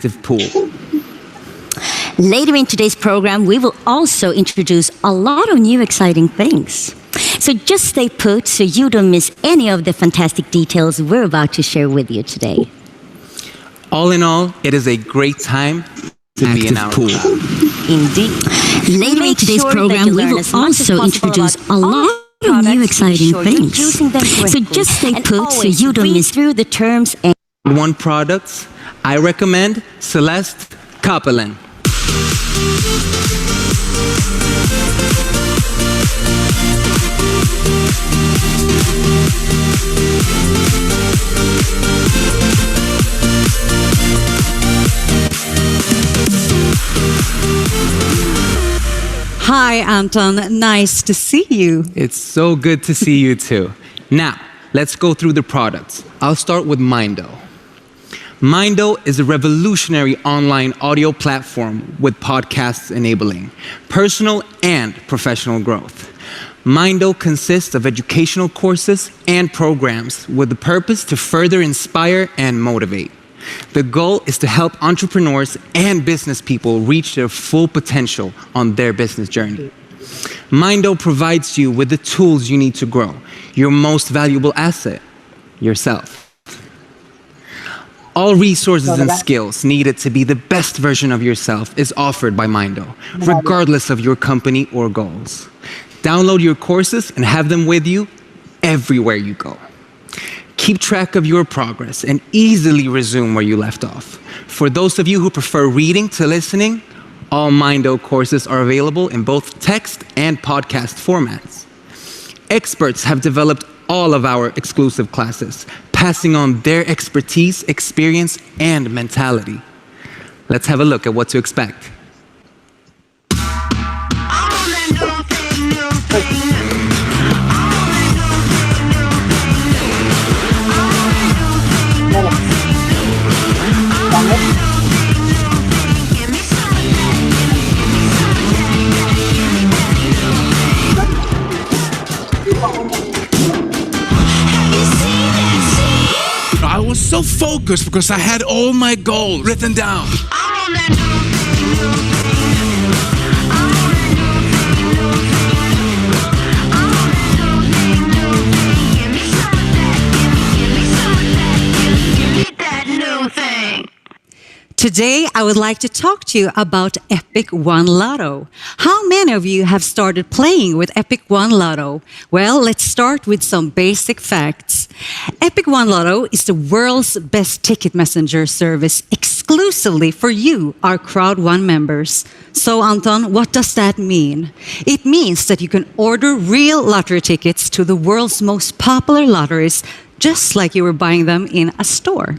active pool. Later in today's program, we will also introduce a lot of new exciting things. So just stay put so you don't miss any of the fantastic details we're about to share with you today. All in all, it is a great time to be in our pool. Indeed. Later in today's program, we will also introduce a lot of new exciting things. So just stay put so you don't miss through the terms and One products, I recommend Celeste Copeland. Hi, Anton. Nice to see you. It's so good to see you too. Now, let's go through the products. I'll start with Mindo. Mindo is a revolutionary online audio platform with podcasts enabling personal and professional growth. Mindo consists of educational courses and programs with the purpose to further inspire and motivate. The goal is to help entrepreneurs and business people reach their full potential on their business journey. Mindo provides you with the tools you need to grow, your most valuable asset, yourself. All resources and skills needed to be the best version of yourself is offered by Mindo, regardless of your company or goals. Download your courses and have them with you everywhere you go. Keep track of your progress and easily resume where you left off. For those of you who prefer reading to listening, all Mindo courses are available in both text and podcast formats. Experts have developed all of our exclusive classes, passing on their expertise, experience, and mentality. Let's have a look at what to expect. I was so focused because I had all my goals written down. Today, I would like to talk to you about Epic One Lotto. How many of you have started playing with Epic One Lotto? Well, let's start with some basic facts. Epic One Lotto is the world's best ticket messenger service exclusively for you, our CROWD1 members. So, Anton, what does that mean? It means that you can order real lottery tickets to the world's most popular lotteries just like you were buying them in a store.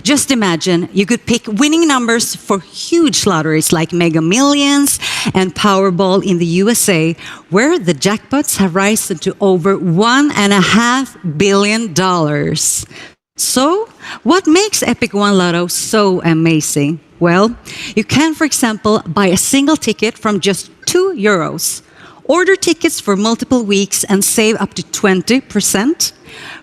Just imagine you could pick winning numbers for huge lotteries like Mega Millions and Powerball in the USA, where the jackpots have risen to over $1.5 billion. So, what makes Epic One Lotto so amazing? Well, you can, for example, buy a single ticket from just €2. Order tickets for multiple weeks and save up to 20%.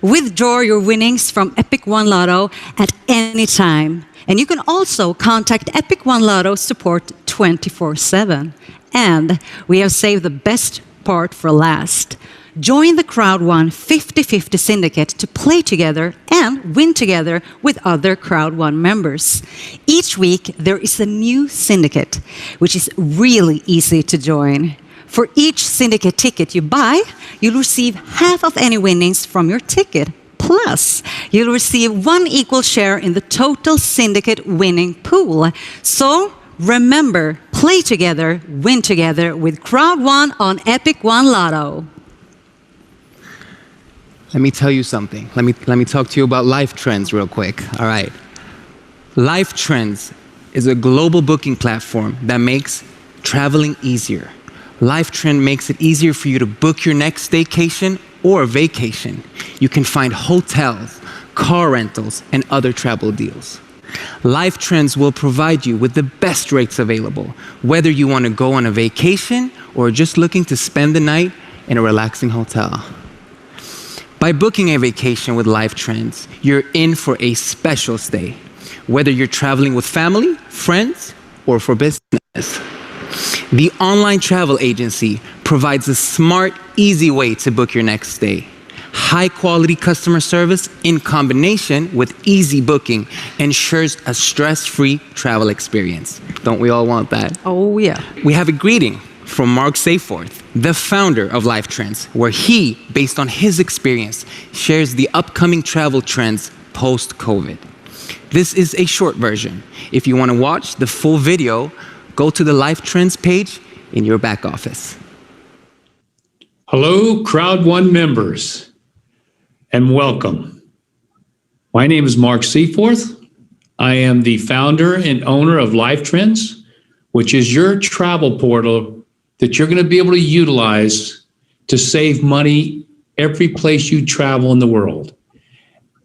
Withdraw your winnings from Epic One Lotto at any time. And you can also contact Epic One Lotto support 24/7. And we have saved the best part for last. Join the CROWD1 50-50 syndicate to play together and win together with other CROWD1 members. Each week, there is a new syndicate, which is really easy to join. For each syndicate ticket you buy, you'll receive half of any winnings from your ticket. Plus, you'll receive 1 equal share in the total syndicate winning pool. So, remember, play together, win together with CROWD1 on Epic One Lotto. Let me tell you something. Let me talk to you about Life Trends real quick. All right. Life Trends is a global booking platform that makes traveling easier. LifeTrend makes it easier for you to book your next staycation or vacation. You can find hotels, car rentals, and other travel deals. LifeTrends will provide you with the best rates available, whether you want to go on a vacation or just looking to spend the night in a relaxing hotel. By booking a vacation with LifeTrends, you're in for a special stay. whether you're traveling with family, friends, or for business. The online travel agency provides a smart, easy way to book your next stay. High-quality customer service in combination with easy booking ensures a stress-free travel experience. Don't we all want that? Oh, yeah. We have a greeting from Mark Sayforth, the founder of Life Trends, where he, based on his experience, shares the upcoming travel trends post-COVID. This is a short version. If you want to watch the full video, go to the Life Trends page in your back office. Hello, CROWD1 members, and welcome. My name is Mark Seaforth. I am the founder and owner of Life Trends, which is your travel portal that you're going to be able to utilize to save money every place you travel in the world.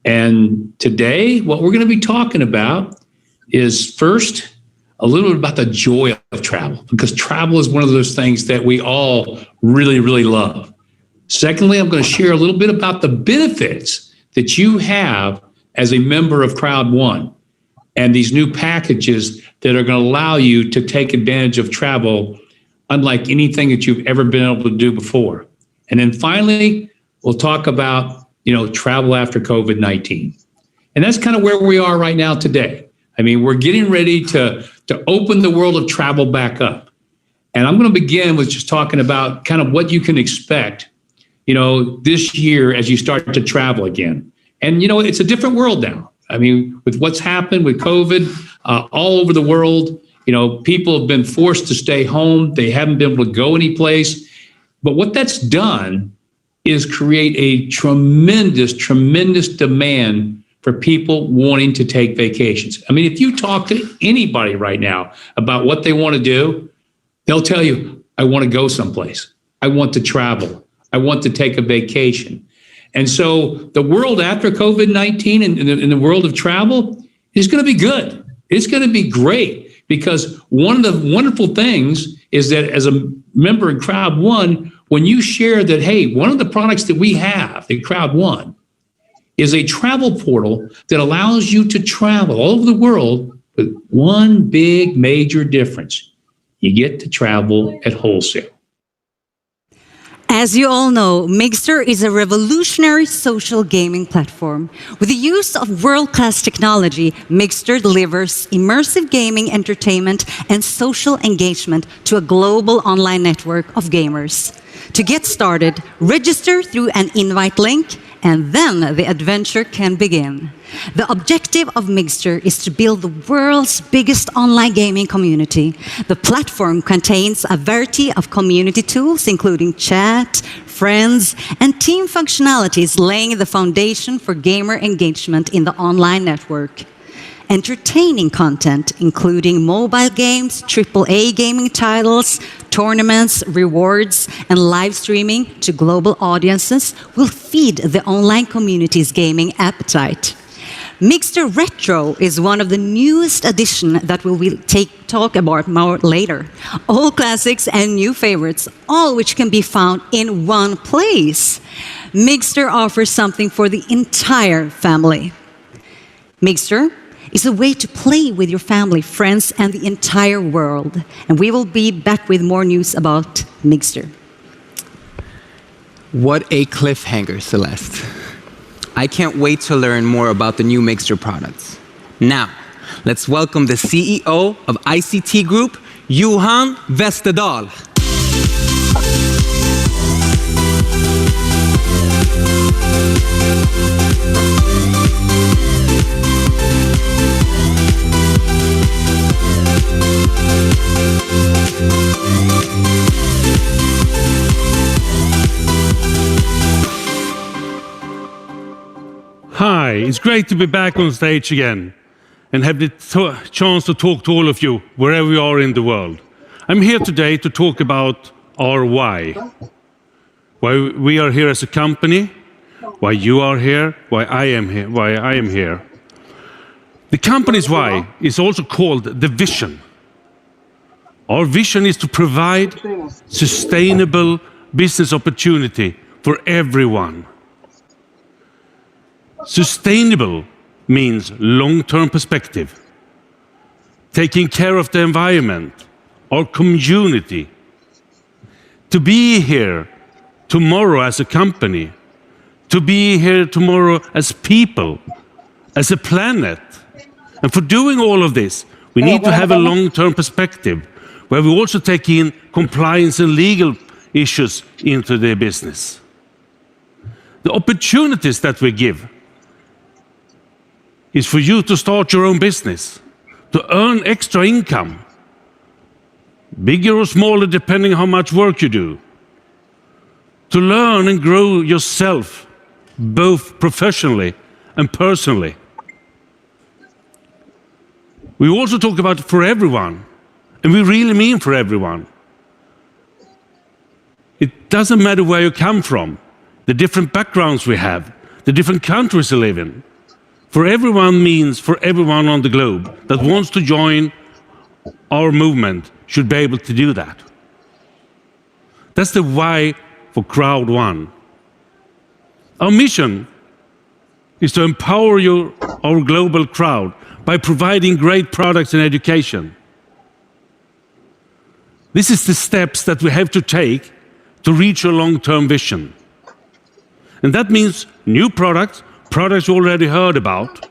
And today, what we're going to be talking about is first, a little bit about the joy of travel, because travel is one of those things that we all really, really love. Secondly, I'm going to share a little bit about the benefits that you have as a member of CROWD1 and these new packages that are going to allow you to take advantage of travel unlike anything that you've ever been able to do before. And then finally, we'll talk about, travel after COVID-19. And that's kind of where we are right now today. I mean, we're getting ready to open the world of travel back up. And I'm going to begin with just talking about kind of what you can expect, this year as you start to travel again. And, it's a different world now. I mean, with what's happened with COVID all over the world, people have been forced to stay home. They haven't been able to go anyplace. But what that's done is create a tremendous, tremendous demand for people wanting to take vacations. I mean, if you talk to anybody right now about what they want to do, they'll tell you, I want to go someplace. I want to travel. I want to take a vacation. And so the world after COVID-19 and in the world of travel is going to be good. It's going to be great, because one of the wonderful things is that as a member in CROWD1, when you share that, hey, one of the products that we have at CROWD1 is a travel portal that allows you to travel all over the world with one big major difference. You get to travel at wholesale. As you all know, Mixer is a revolutionary social gaming platform. With the use of world-class technology, Mixer delivers immersive gaming entertainment and social engagement to a global online network of gamers. To get started, register through an invite link, and then the adventure can begin. The objective of Mixer is to build the world's biggest online gaming community. The platform contains a variety of community tools, including chat, friends, and team functionalities, laying the foundation for gamer engagement in the online network. Entertaining content, including mobile games, AAA gaming titles, tournaments, rewards, and live streaming to global audiences, will feed the online community's gaming appetite. Mixer Retro is one of the newest additions that we will talk about more later. All classics and new favorites, all which can be found in one place. Mixer offers something for the entire family. Mixer is a way to play with your family, friends, and the entire world. And we will be back with more news about Mixer. What a cliffhanger, Celeste. I can't wait to learn more about the new Mixer products. Now, let's welcome the CEO of ICT Group, Johan Westerdahl. Hi, it's great to be back on stage again and have the chance to talk to all of you wherever you are in the world. I'm here today to talk about our why. Why we are here as a company, why you are here, why I am here. The company's why is also called the vision. Our vision is to provide sustainable business opportunity for everyone. Sustainable means long-term perspective, taking care of the environment, our community, to be here tomorrow as a company, to be here tomorrow as people, as a planet. And for doing all of this, we need to have a long-term perspective where we also take in compliance and legal issues into the business. The opportunities that we give is for you to start your own business, to earn extra income, bigger or smaller depending on how much work you do, to learn and grow yourself, both professionally and personally. We also talk about for everyone, and we really mean for everyone. It doesn't matter where you come from, the different backgrounds we have, the different countries we live in. For everyone means for everyone on the globe that wants to join our movement should be able to do that. That's the why for CROWD1. Our mission is to empower our global crowd by providing great products and education. This is the steps that we have to take to reach a long-term vision. And that means new products, products you already heard about,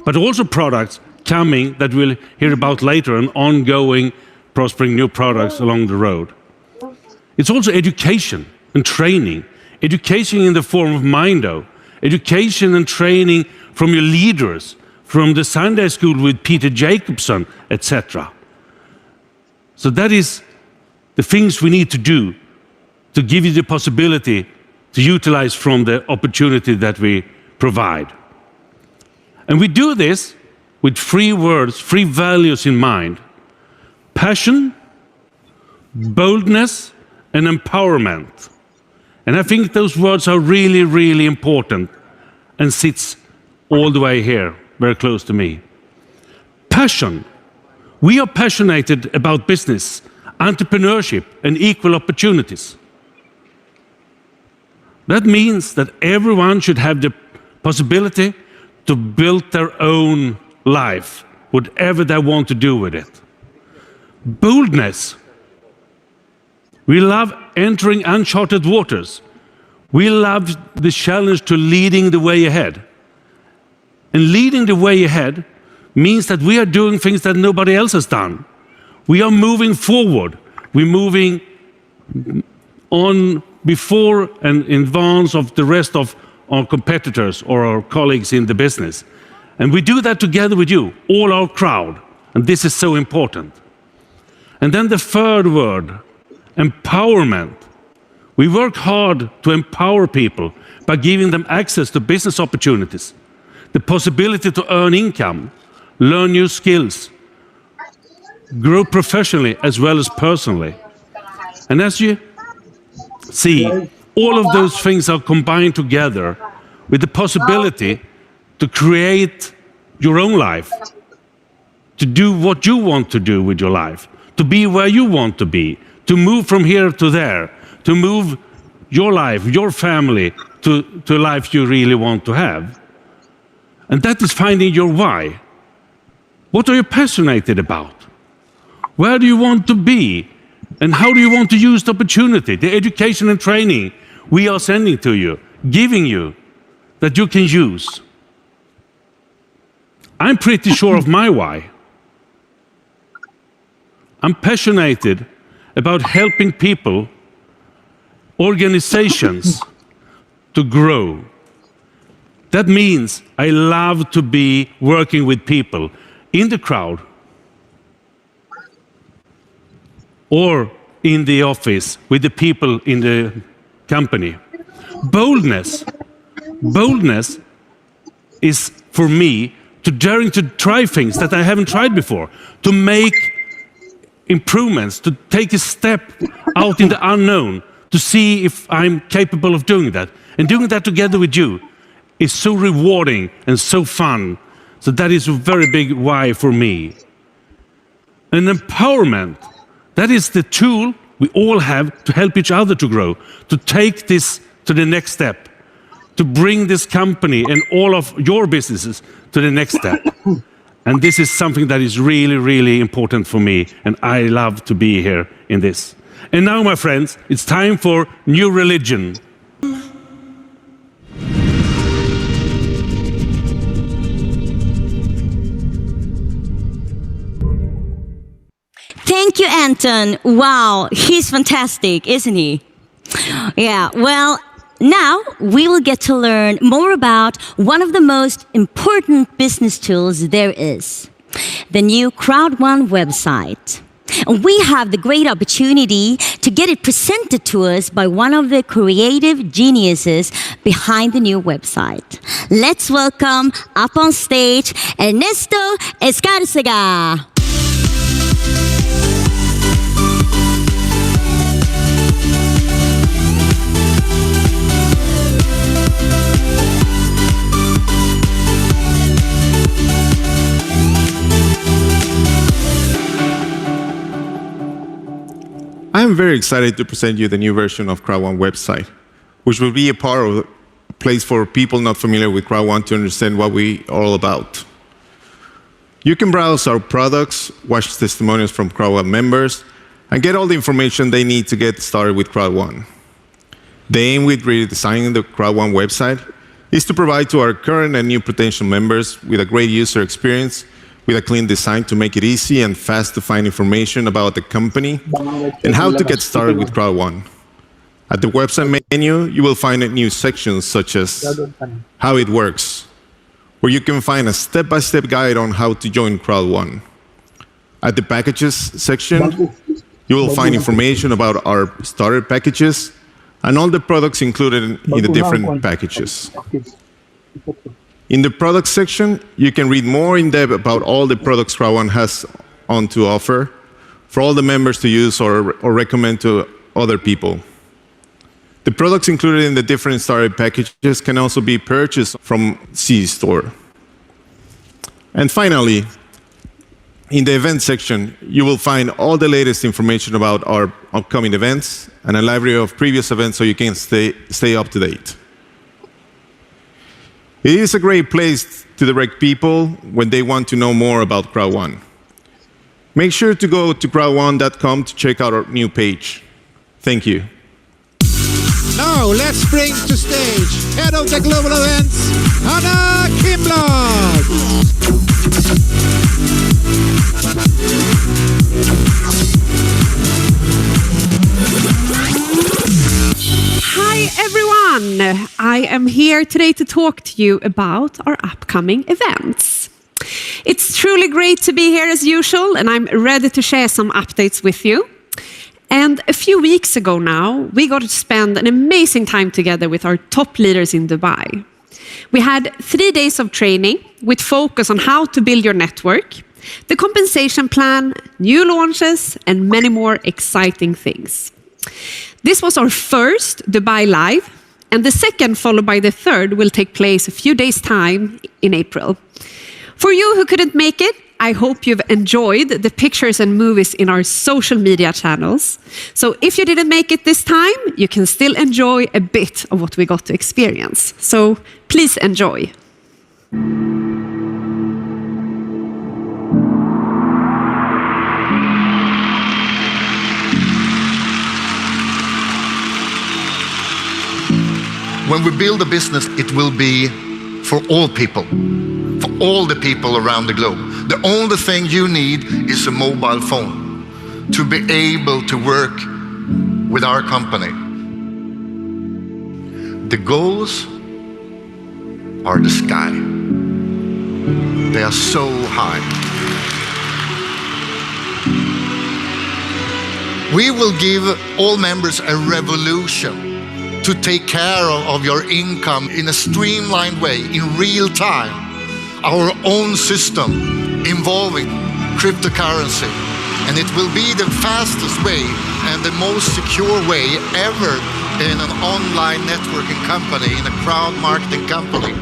but also products coming that we'll hear about later, and ongoing, prospering new products along the road. It's also education and training. Education in the form of Mindo, education and training from your leaders, from the Sunday school with Peter Jacobson, etc. So that is the things we need to do to give you the possibility to utilize from the opportunity that we provide. And we do this with 3 words, 3 values in mind: passion, boldness, and empowerment. And I think those words are really, really important and sits all the way here, very close to me. Passion. We are passionate about business, entrepreneurship, and equal opportunities. That means that everyone should have the possibility to build their own life, whatever they want to do with it. Boldness. We love entering uncharted waters. We love the challenge to leading the way ahead. And leading the way ahead means that we are doing things that nobody else has done. We are moving forward. We're moving on before and in advance of the rest of our competitors or our colleagues in the business. And we do that together with you, all our crowd. And this is so important. And then the third word, empowerment. We work hard to empower people by giving them access to business opportunities, the possibility to earn income, learn new skills, grow professionally as well as personally. And as you see, all of those things are combined together with the possibility to create your own life, to do what you want to do with your life, to be where you want to be, to move from here to there, to move your life, your family, to a life you really want to have. And that is finding your why. What are you passionate about? Where do you want to be? And how do you want to use the opportunity, the education and training we are sending to you, giving you, that you can use? I'm pretty sure of my why. I'm passionate about helping people, organizations to grow. That means I love to be working with people in the crowd or in the office with the people in the company. Boldness. Boldness is for me to daring to try things that I haven't tried before, to make improvements, to take a step out in the unknown, to see if I'm capable of doing that. And doing that together with you is so rewarding and so fun. So that is a very big why for me. And empowerment, that is the tool we all have to help each other to grow, to take this to the next step, to bring this company and all of your businesses to the next step. And this is something that is really, really important for me, and I love to be here in this. And now, my friends, it's time for New Religion. Thank you, Anton. Wow, he's fantastic, isn't he? Yeah, well, now we will get to learn more about one of the most important business tools there is, the new CROWD1 website. And we have the great opportunity to get it presented to us by one of the creative geniuses behind the new website. Let's welcome up on stage Ernesto Escárcega. I am very excited to present you the new version of CROWD1 website, which will be a part of a place for people not familiar with CROWD1 to understand what we are all about. You can browse our products, watch testimonials from CROWD1 members, and get all the information they need to get started with CROWD1. The aim with redesigning the CROWD1 website is to provide to our current and new potential members with a great user experience, with a clean design to make it easy and fast to find information about the company and how to get started with CROWD1. At the website menu, you will find new sections such as how it works, where you can find a step-by-step guide on how to join CROWD1. At the packages section, you will find information about our starter packages and all the products included in the different packages. In the product section, you can read more in depth about all the products CROWD1 has on to offer for all the members to use or recommend to other people. The products included in the different starter packages can also be purchased from C Store. And finally, in the event section, you will find all the latest information about our upcoming events and a library of previous events so you can stay up to date. It is a great place to direct people when they want to know more about CROWD1. Make sure to go to crowd1.com to check out our new page. Thank you. Now let's bring to stage head of the global events, Anna Kimblad. Hi everyone! I am here today to talk to you about our upcoming events. It's truly great to be here as usual, and I'm ready to share some updates with you. And a few weeks ago now, we got to spend an amazing time together with our top leaders in Dubai. We had 3 days of training with focus on how to build your network, the compensation plan, new launches, and many more exciting things. This was our first Dubai Live, and the second, followed by the third, will take place a few days' time in April. For you who couldn't make it, I hope you've enjoyed the pictures and movies in our social media channels. So if you didn't make it this time, you can still enjoy a bit of what we got to experience. So please enjoy. When we build a business, it will be for all people, for all the people around the globe. The only thing you need is a mobile phone to be able to work with our company. The goals are the sky. They are so high. We will give all members a revolution to take care of your income in a streamlined way, in real time. Our own system involving cryptocurrency. And it will be the fastest way and the most secure way ever in an online networking company, in a crowd marketing company.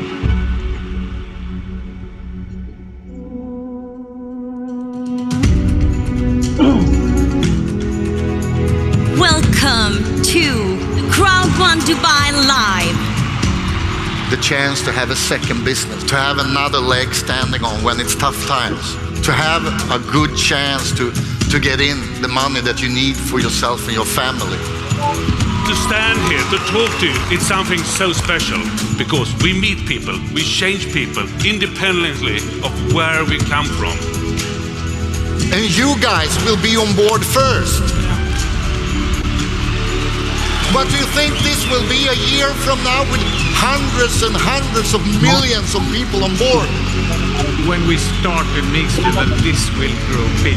Welcome to CROWD1 Dubai Live. the chance to have a second business, to have another leg standing on when it's tough times, to have a good chance to get in the money that you need for yourself and your family. To stand here, to talk to you, it's something so special because we meet people, we change people independently of where we come from. And you guys will be on board first. But do you think this will be a year from now with hundreds and hundreds of millions of people on board? When we start the next level, this will grow big.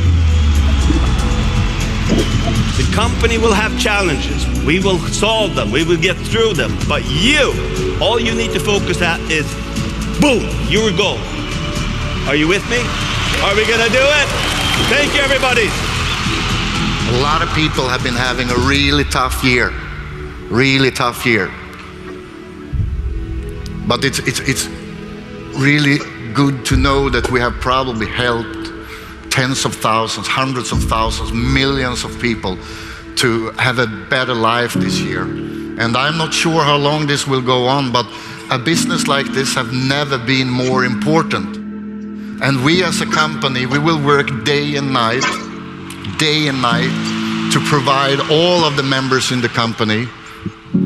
The company will have challenges. We will solve them. We will get through them. But you, all you need to focus at is, boom, your goal. Are you with me? Are we gonna do it? Thank you, everybody. A lot of people have been having a really tough year. Really tough year. But it's really good to know that we have probably helped tens of thousands, hundreds of thousands, millions of people to have a better life this year. And I'm not sure how long this will go on, but a business like this have never been more important. And we as a company, we will work day and night to provide all of the members in the company,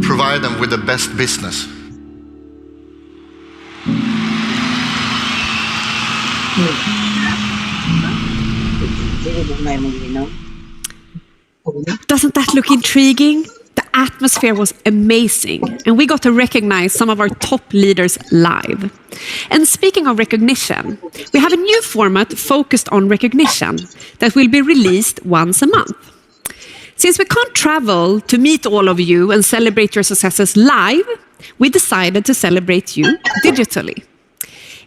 provide them with the best business. Doesn't that look intriguing? The atmosphere was amazing, and we got to recognize some of our top leaders live. And speaking of recognition, we have a new format focused on recognition that will be released once a month. Since we can't travel to meet all of you and celebrate your successes live, we decided to celebrate you digitally.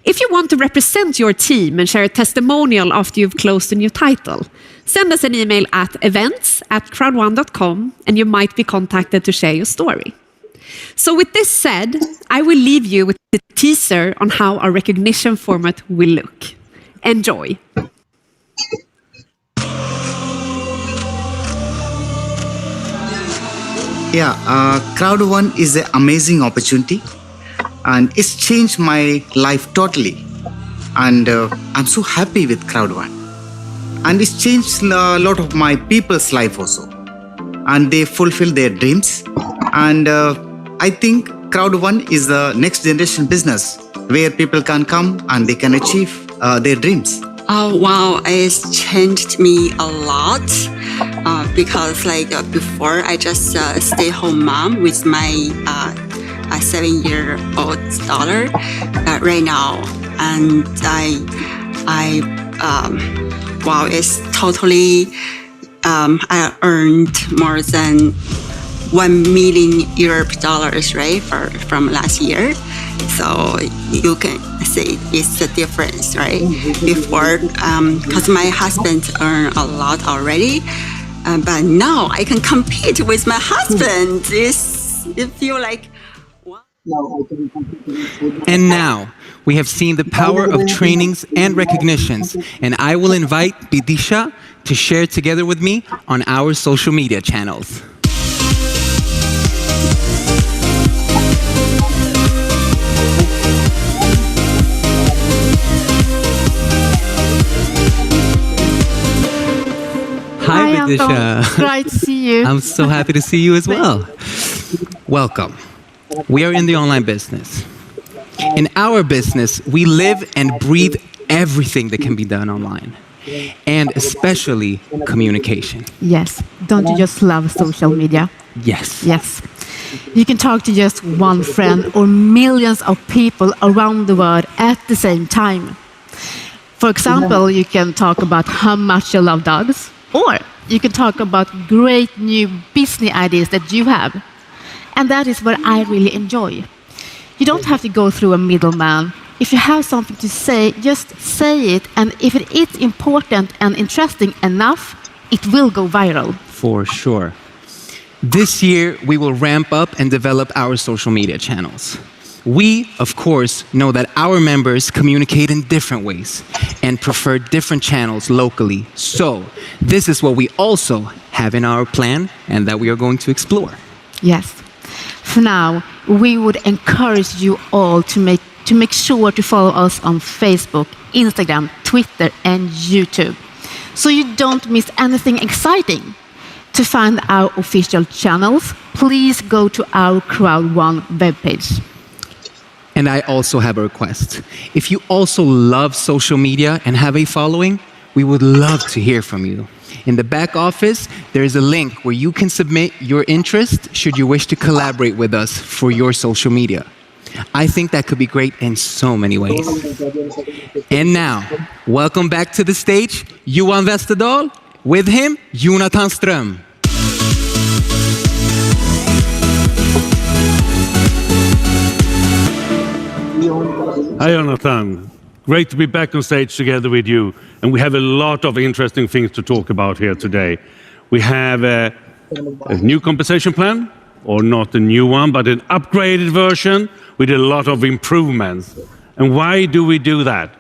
If you want to represent your team and share a testimonial after you've closed a new title, send us an email at events@crowd1.com and you might be contacted to share your story. So with this said, I will leave you with the teaser on how our recognition format will look. Enjoy. Yeah, CROWD1 is an amazing opportunity and it's changed my life totally. And I'm so happy with CROWD1. And it's changed a lot of my people's life also. And they fulfill their dreams. And I think CROWD1 is the next generation business where people can come and they can achieve their dreams. Oh wow, it's changed me a lot because before I just stay-home mom with my 7-year-old daughter right now, and wow, it's totally I earned more than $1 million right from last year. So you can see it's the difference, right? Before, because my husband earned a lot already, but now I can compete with my husband. It feel like. And now we have seen the power of trainings and recognitions, and I will invite Bidisha to share together with me on our social media channels. Hi, Bidisha. Great to see you. I'm so happy to see you as well. Welcome. We are in the online business. In our business, we live and breathe everything that can be done online, and especially communication. Yes. Don't you just love social media? Yes. Yes. You can talk to just one friend or millions of people around the world at the same time. For example, you can talk about how much you love dogs, or you can talk about great new business ideas that you have. And that is what I really enjoy. You don't have to go through a middleman. If you have something to say, just say it. And if it is important and interesting enough, it will go viral. For sure. This year, we will ramp up and develop our social media channels. We, of course, know that our members communicate in different ways and prefer different channels locally. So this is what we also have in our plan and that we are going to explore. Yes. For now, we would encourage you all to make sure to follow us on Facebook, Instagram, Twitter, and YouTube, so you don't miss anything exciting. To find our official channels, please go to our CROWD1 webpage. And I also have a request. If you also love social media and have a following, we would love to hear from you. In the back office, there is a link where you can submit your interest should you wish to collaborate with us for your social media. I think that could be great in so many ways. And now, welcome back to the stage, Johan Westerdahl. With him, Jonathan Ström. Hi, Jonathan. Great to be back on stage together with you. And we have a lot of interesting things to talk about here today. We have a new compensation plan, or not a new one, but an upgraded version with a lot of improvements. And why do we do that?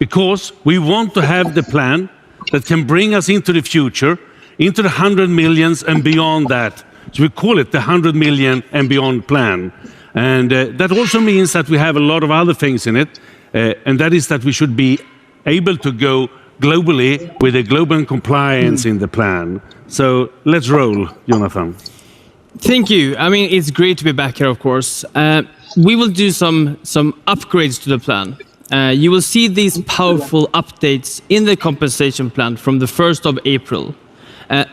Because we want to have the plan that can bring us into the future, into the 100 millions and beyond that. So we call it the 100 million and beyond plan. And that also means that we have a lot of other things in it, and that is that we should be able to go globally with a global compliance in the plan. So let's roll, Jonathan. Thank you. I mean, it's great to be back here, of course. We will do some upgrades to the plan. You will see these powerful updates in the compensation plan from the 1st of April.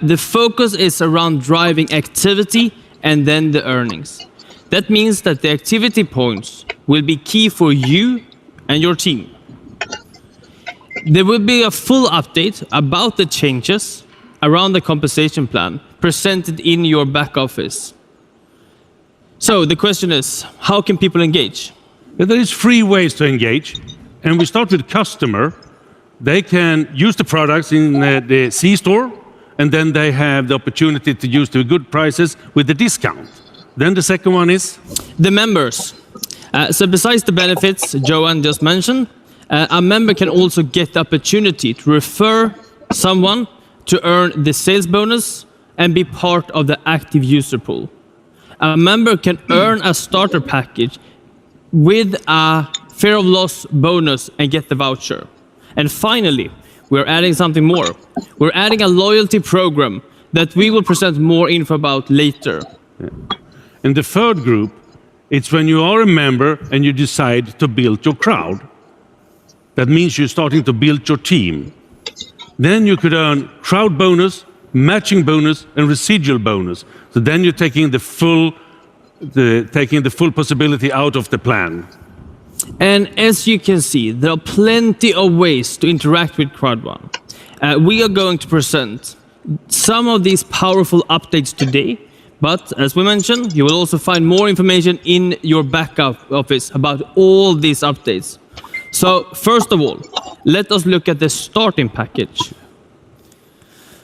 The focus is around driving activity and then the earnings. That means that the activity points will be key for you and your team. There will be a full update about the changes around the compensation plan presented in your back office. So the question is, how can people engage? There is 3 ways to engage, and we start with customer. They can use the products in the C-store, and then they have the opportunity to use the good prices with the discount. Then the second one is? The members. So besides the benefits Johan just mentioned, a member can also get the opportunity to refer someone to earn the sales bonus and be part of the active user pool. A member can earn a starter package with a fear of loss bonus and get the voucher. And finally, we're adding something more. We're adding a loyalty program that we will present more info about later. Yeah. And the third group, it's when you are a member and you decide to build your crowd. That means you're starting to build your team. Then you could earn crowd bonus, matching bonus, and residual bonus. So then you're taking the full possibility out of the plan. And as you can see, there are plenty of ways to interact with CROWD1. We are going to present some of these powerful updates today, but as we mentioned, you will also find more information in your backup office about all these updates. So first of all, let us look at the starting package.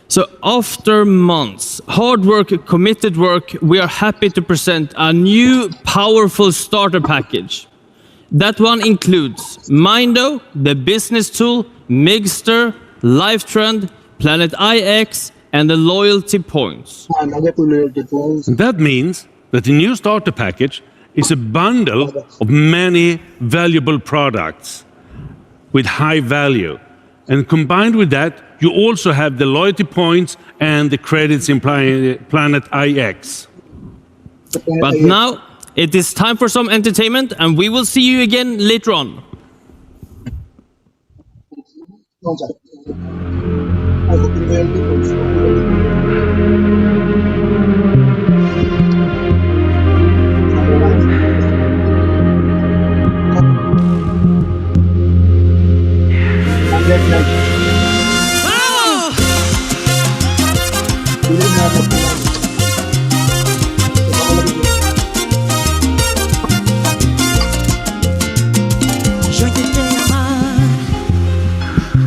So after months, hard work, committed work, we are happy to present a new powerful starter package. That one includes Mindo, the business tool, Migster, LifeTrend, Planet IX, and the loyalty points. That means that the new starter package is a bundle of many valuable products with high value. And combined with that, you also have the loyalty points and the credits in Planet IX. But now, it is time for some entertainment, and we will see you again later on. Yo intenté amar,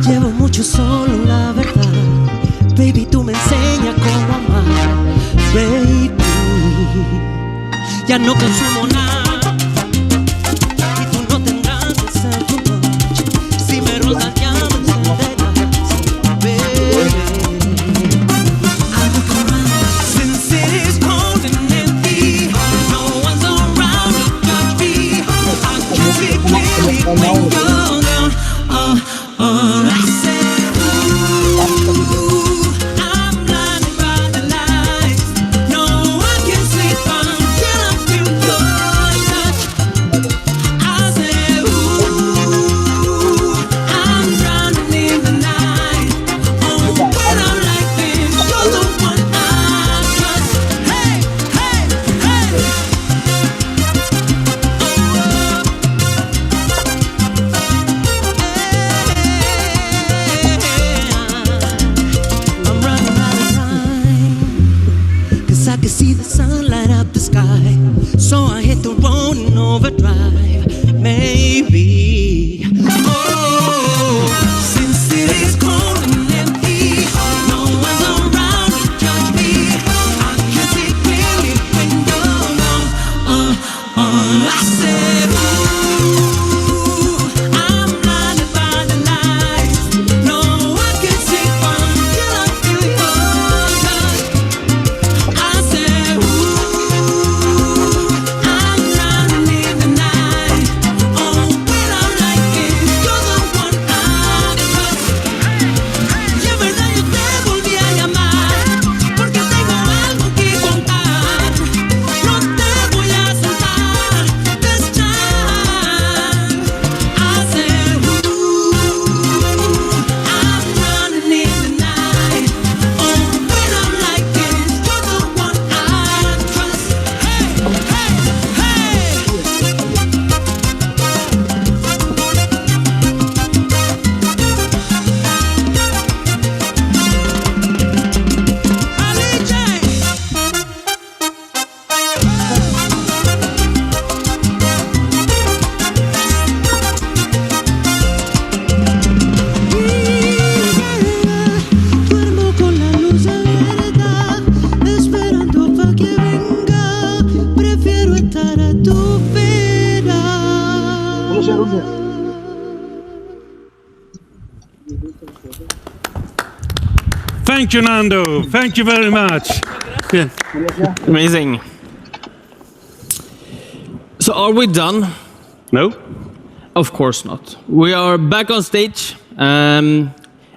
llevo mucho solo, la verdad. Baby, tú me enseñas cómo amar. Baby, ya no consumo nada y tú no tendrás que ser too much. Si me rozas ya me encenderás, baby. I look around since it is cold and empty. No one's around maybe. Oh, since it is cold and empty, no one's around to judge me. I can see clearly when you're gone. I said, ooh, I'm blinded by the lights. No, I can see until I feel your touch. I said, ooh, I'm trying to live the night. Oh, when I'm like this, you're the one I trust. Y es verdad, yo te volví a llamar, porque tengo algo que contar. No te voy a soltar this time. I said, ooh, I'm trying to live the night. Oh, when I'm like this, you're the one I trust. Hey, hey, hey. Duermo con la luz abierta, esperando pa' que venga. Prefiero estar a tu vera. Thank you, Nando. Thank you very much. Yeah. Amazing. So are we done? No. Of course not. We are back on stage, and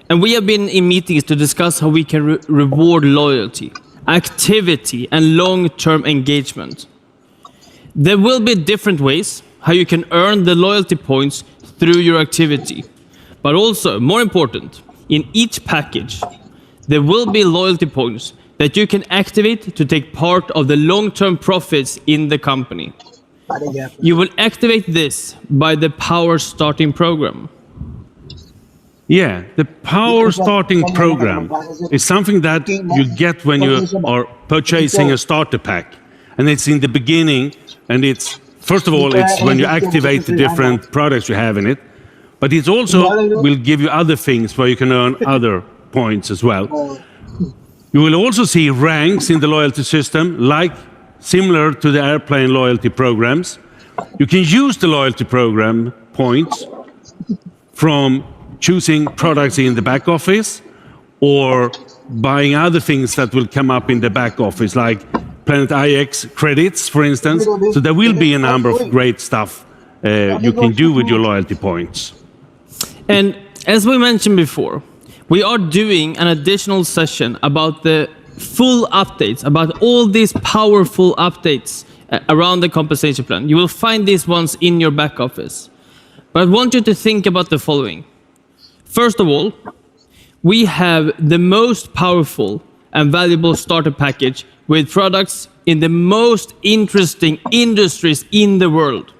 we have been in meetings to discuss how we can reward loyalty, activity, and long-term engagement. There will be different ways how you can earn the loyalty points through your activity. But also, more important, in each package, there will be loyalty points that you can activate to take part of the long-term profits in the company. You will activate this by the Power Starting Program. Yeah, the Power Starting Program is something that you get when you are purchasing a starter pack. And it's in the beginning, and it's, first of all, it's when you activate the different products you have in it. But it also will give you other things where you can earn other points as well. You will also see ranks in the loyalty system, like similar to the airplane loyalty programs. You can use the loyalty program points from choosing products in the back office or buying other things that will come up in the back office, like Planet IX credits, for instance. So there will be a number of great stuff you can do with your loyalty points. And as we mentioned before, we are doing an additional session about the full updates, about all these powerful updates around the compensation plan. You will find these ones in your back office. But I want you to think about the following. First of all, we have the most powerful and valuable starter package with products in the most interesting industries in the world.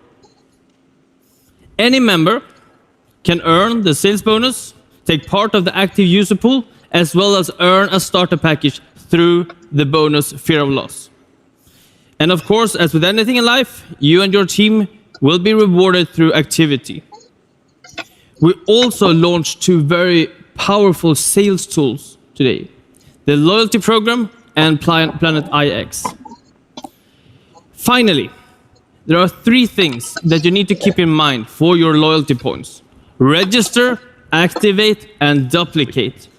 Any member can earn the sales bonus, take part of the active user pool, as well as earn a starter package through the bonus Fear of Loss. And of course, as with anything in life, you and your team will be rewarded through activity. We also launched 2 very powerful sales tools today, the loyalty program and Planet IX. Finally, there are 3 things that you need to keep in mind for your loyalty points. Register, activate, and duplicate.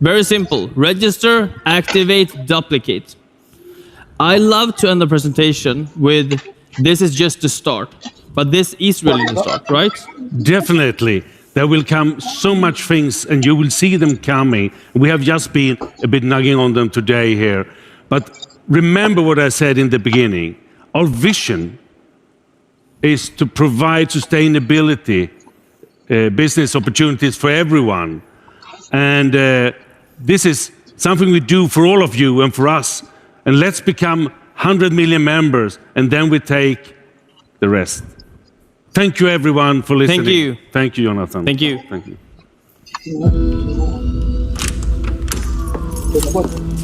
Very simple. Register, activate, duplicate. I love to end the presentation with, this is just the start. But this is really the start, right? Definitely. There will come so much things, and you will see them coming. We have just been a bit nagging on them today here. But remember what I said in the beginning. Our vision is to provide sustainability, business opportunities for everyone. And this is something we do for all of you and for us. And let's become 100 million members, and then we take the rest. Thank you, everyone, for listening. Thank you. Thank you, Jonathan. Thank you. Thank you.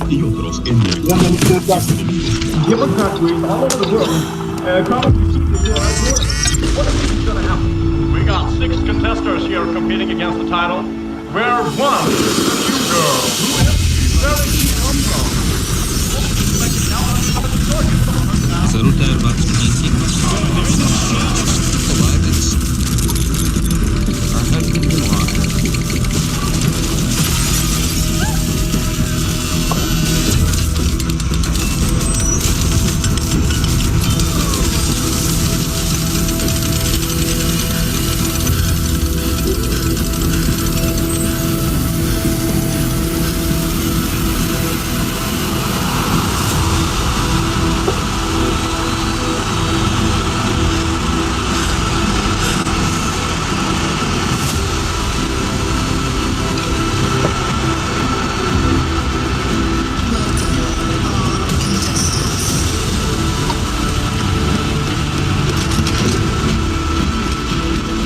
Y otros en we are competing against the title, where one is the new girl who is very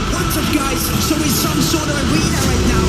What's up, guys? So is some sort of arena right now.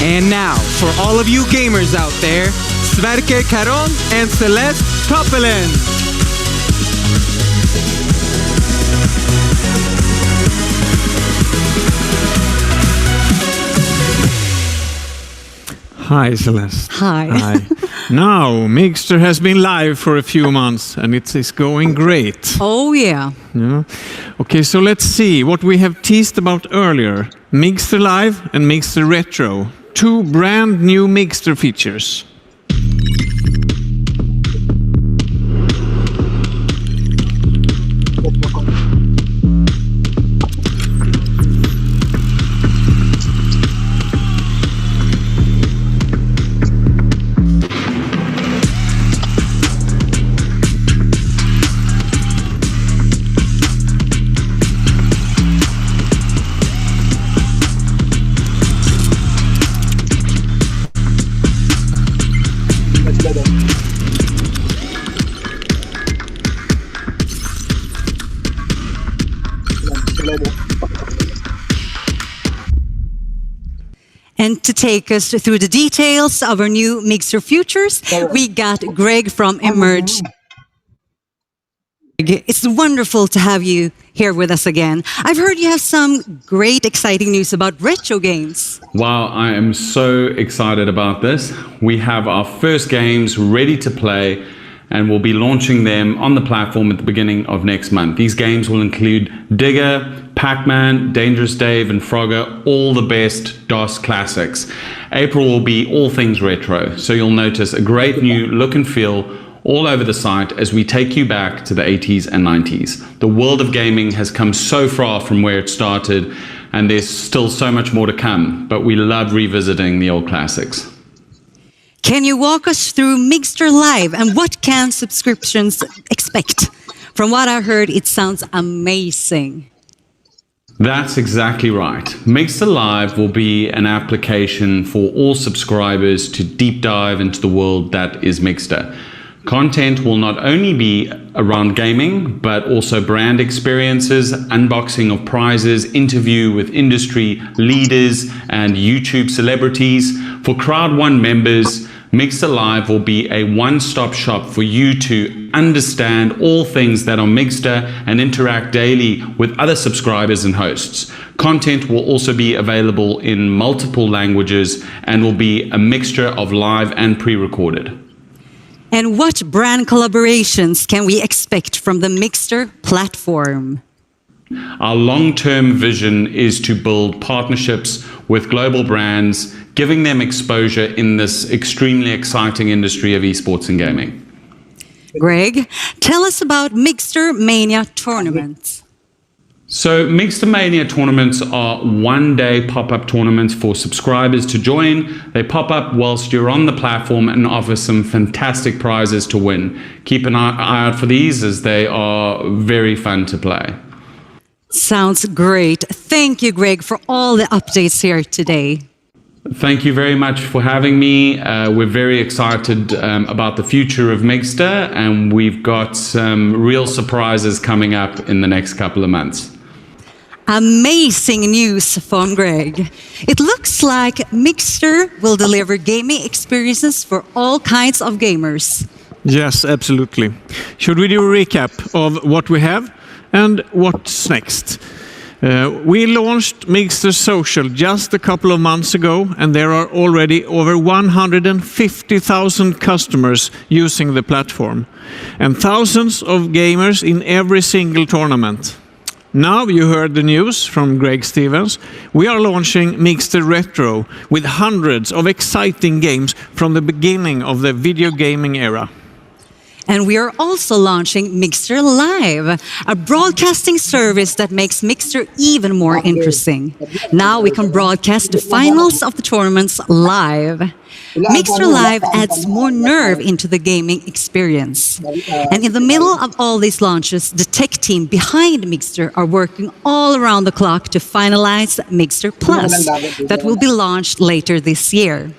And now, for all of you gamers out there, Sverker Karon and Celeste Toppelen. Hi, Celeste. Hi. Now, Mixter has been live for a few months and it is going great. Oh, yeah. Yeah. Okay, so let's see what we have teased about earlier. Mixter Live and Mixter Retro. Two brand new Mixter features. And to take us through the details of our new Mixer Futures, we got Greg from Emerge. It's wonderful to have you here with us again. I've heard you have some great, exciting news about retro games. Wow, I am so excited about this. We have our first games ready to play and we'll be launching them on the platform at the beginning of next month. These games will include Digger, Pac-Man, Dangerous Dave, and Frogger, all the best DOS classics. April will be all things retro, so you'll notice a great new look and feel all over the site as we take you back to the 80s and 90s. The world of gaming has come so far from where it started, and there's still so much more to come, but we love revisiting the old classics. Can you walk us through Mixter Live and what can subscriptions expect? From what I heard, it sounds amazing. That's exactly right. Mixer Live will be an application for all subscribers to deep dive into the world that is Mixter. Content will not only be around gaming, but also brand experiences, unboxing of prizes, interview with industry leaders and YouTube celebrities. For CROWD1 members, Mixer Live will be a one-stop shop for you to understand all things that are Mixter and interact daily with other subscribers and hosts. Content will also be available in multiple languages and will be a mixture of live and pre-recorded. And what brand collaborations can we expect from the Mixter platform? Our long-term vision is to build partnerships with global brands, giving them exposure in this extremely exciting industry of esports and gaming. Greg, tell us about Mixter Mania tournaments. So Mixed Mania tournaments are one-day pop-up tournaments for subscribers to join. They pop up whilst you're on the platform and offer some fantastic prizes to win. Keep an eye out for these as they are very fun to play. Sounds great. Thank you, Greg, for all the updates here today. Thank you very much for having me. We're very excited about the future of Mixter, and we've got some real surprises coming up in the next couple of months. Amazing news from Greg. It looks like Mixter will deliver gaming experiences for all kinds of gamers. Yes, absolutely. Should we do a recap of what we have and what's next? We launched Mixter Social just a couple of months ago, and there are already over 150,000 customers using the platform, and thousands of gamers in every single tournament. Now you heard the news from Greg Stevens. We are launching Mixter Retro with hundreds of exciting games from the beginning of the video gaming era. And we are also launching Mixter Live, a broadcasting service that makes Mixter even more interesting. Now we can broadcast the finals of the tournaments live. Mixter Live adds more nerve into the gaming experience. And in the middle of all these launches, the tech team behind Mixter are working all around the clock to finalize Mixter Plus that will be launched later this year.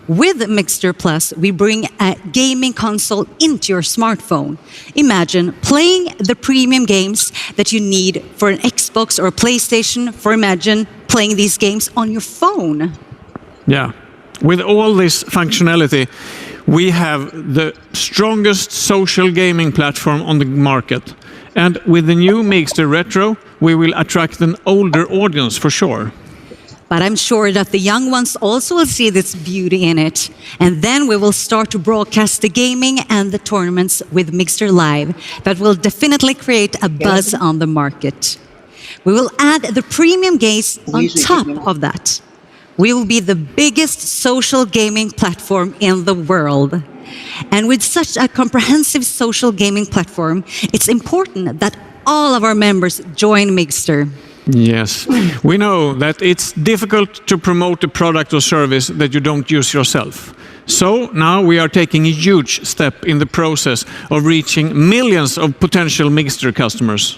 With Mixter Plus, we bring a gaming console into your smartphone. Imagine playing the premium games that you need for an Xbox or a PlayStation, imagine playing these games on your phone. Yeah. With all this functionality, we have the strongest social gaming platform on the market. And with the new Mixter Retro, we will attract an older audience for sure. But I'm sure that the young ones also will see this beauty in it. And then we will start to broadcast the gaming and the tournaments with Mixter Live that will definitely create a buzz on the market. We will add the premium games on top of that. We will be the biggest social gaming platform in the world. And with such a comprehensive social gaming platform, it's important that all of our members join Mixter. Yes, we know that it's difficult to promote a product or service that you don't use yourself. So now we are taking a huge step in the process of reaching millions of potential Mixter customers.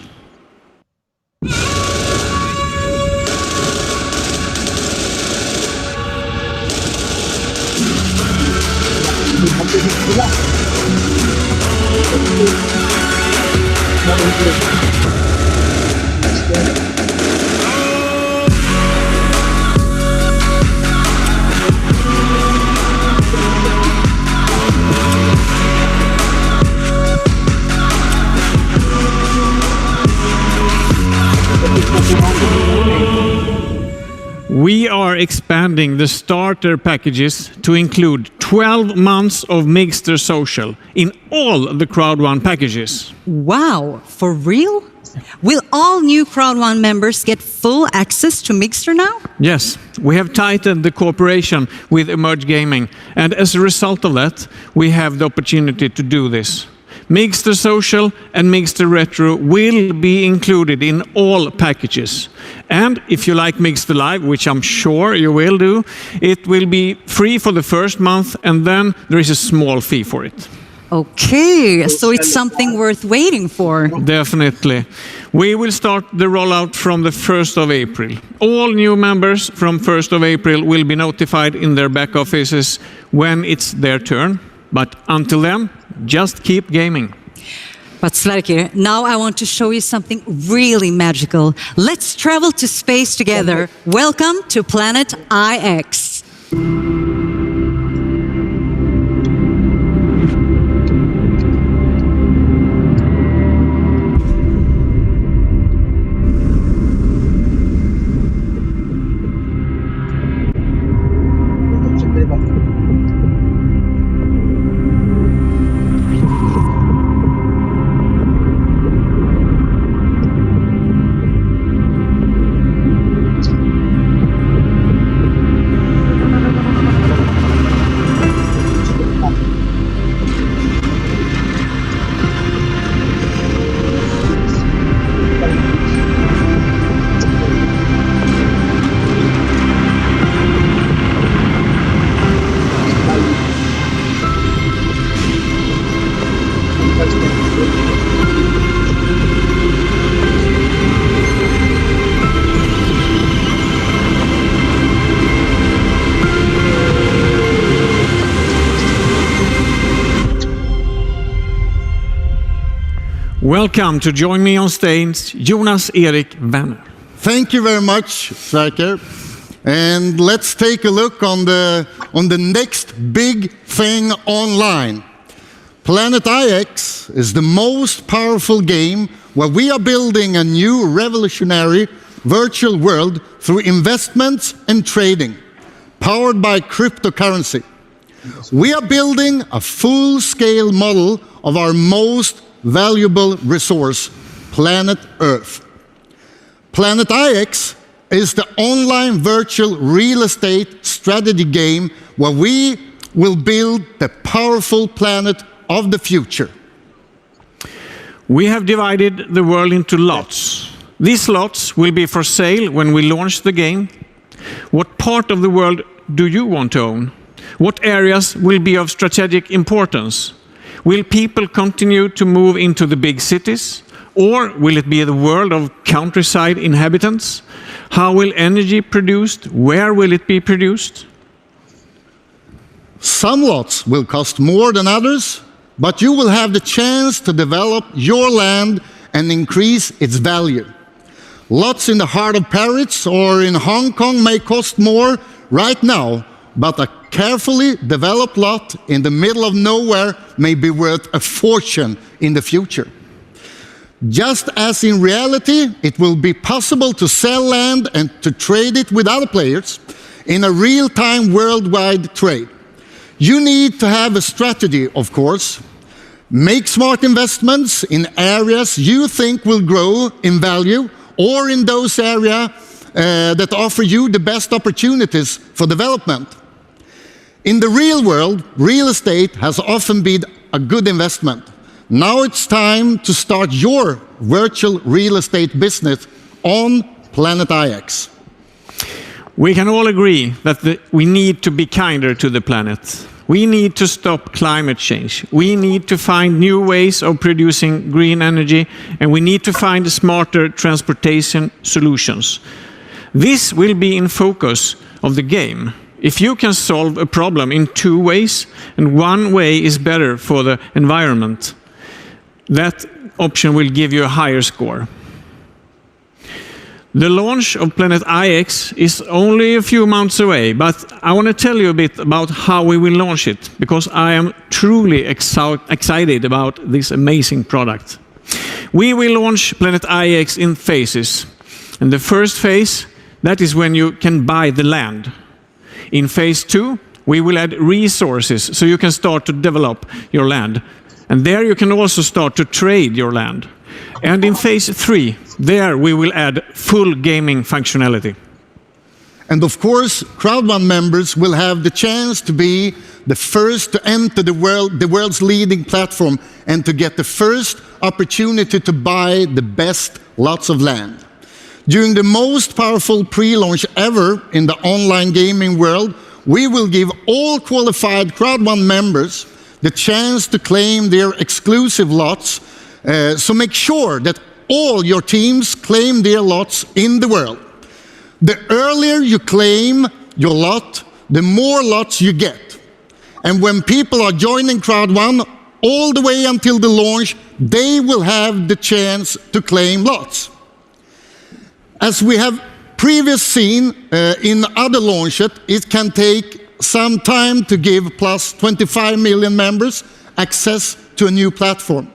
We are expanding the starter packages to include 12 months of Mixter Social in all the CROWD1 packages. Wow, for real? Will all new CROWD1 members get full access to Mixter now? Yes, we have tightened the cooperation with Emerge Gaming, and as a result of that, we have the opportunity to do this. Mixter Social and Mixter Retro will be included in all packages. And if you like Mixter Live, which I'm sure you will do, it will be free for the first month, and then there is a small fee for it. Okay, so it's something worth waiting for. Definitely. We will start the rollout from the 1st of April. All new members from 1st of April will be notified in their back offices when it's their turn. But until then, just keep gaming. But Sverker, now I want to show you something really magical. Let's travel to space together. Welcome to Planet IX. Welcome to join me on stage, Jonas Erik Werner. Thank you very much, Sverker. And let's take a look on the next big thing online. Planet IX is the most powerful game where we are building a new revolutionary virtual world through investments and trading, powered by cryptocurrency. We are building a full-scale model of our most valuable resource, planet Earth. Planet IX is the online virtual real estate strategy game where we will build the powerful planet of the future. We have divided the world into lots. These lots will be for sale when we launch the game. What part of the world do you want to own? What areas will be of strategic importance? Will people continue to move into the big cities? Or will it be the world of countryside inhabitants? How will energy be produced? Where will it be produced? Some lots will cost more than others, but you will have the chance to develop your land and increase its value. Lots in the heart of Paris or in Hong Kong may cost more right now, but a carefully developed lot in the middle of nowhere may be worth a fortune in the future. Just as in reality, it will be possible to sell land and to trade it with other players in a real-time worldwide trade. You need to have a strategy, of course. Make smart investments in areas you think will grow in value or in those areas that offer you the best opportunities for development. In the real world, real estate has often been a good investment. Now it's time to start your virtual real estate business on Planet IX. We can all agree that we need to be kinder to the planet. We need to stop climate change. We need to find new ways of producing green energy, and we need to find smarter transportation solutions. This will be in focus of the game. If you can solve a problem in two ways, and one way is better for the environment, that option will give you a higher score. The launch of Planet IX is only a few months away, but I want to tell you a bit about how we will launch it, because I am truly excited about this amazing product. We will launch Planet IX in phases. And the first phase, that is when you can buy the land. In phase 2, we will add resources so you can start to develop your land. And there you can also start to trade your land. And in phase 3, there we will add full gaming functionality. And of course, CROWD1 members will have the chance to be the first to enter the world's leading platform and to get the first opportunity to buy the best lots of land. During the most powerful pre-launch ever in the online gaming world, we will give all qualified CROWD1 members the chance to claim their exclusive lots. So make sure that all your teams claim their lots in the world. The earlier you claim your lot, the more lots you get. And when people are joining CROWD1 all the way until the launch, they will have the chance to claim lots. As we have previously seen in other launches, it can take some time to give plus 25 million members access to a new platform.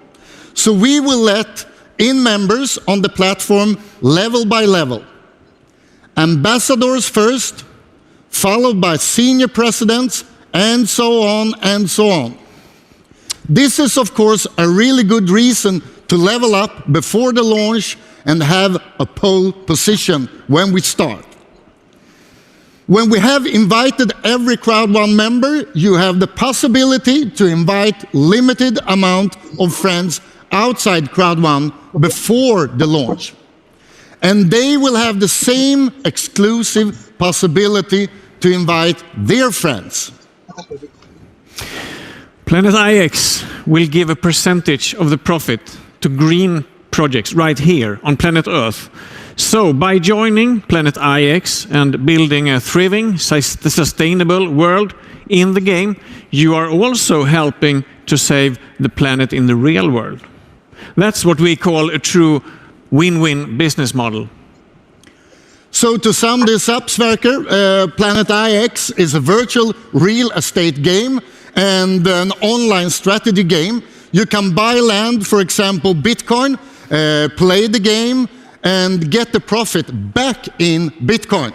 So we will let in members on the platform level by level. Ambassadors first, followed by senior presidents, and so on and so on. This is, of course, a really good reason to level up before the launch and have a pole position when we start. When we have invited every CROWD1 member, you have the possibility to invite limited amount of friends outside CROWD1 before the launch. And they will have the same exclusive possibility to invite their friends. Planet IX will give a percentage of the profit to green projects right here on planet Earth. So by joining Planet IX and building a thriving, sustainable world in the game, you are also helping to save the planet in the real world. That's what we call a true win-win business model. So to sum this up, Sverker, Planet IX is a virtual real estate game and an online strategy game. You can buy land, for example, Bitcoin, play the game, and get the profit back in Bitcoin.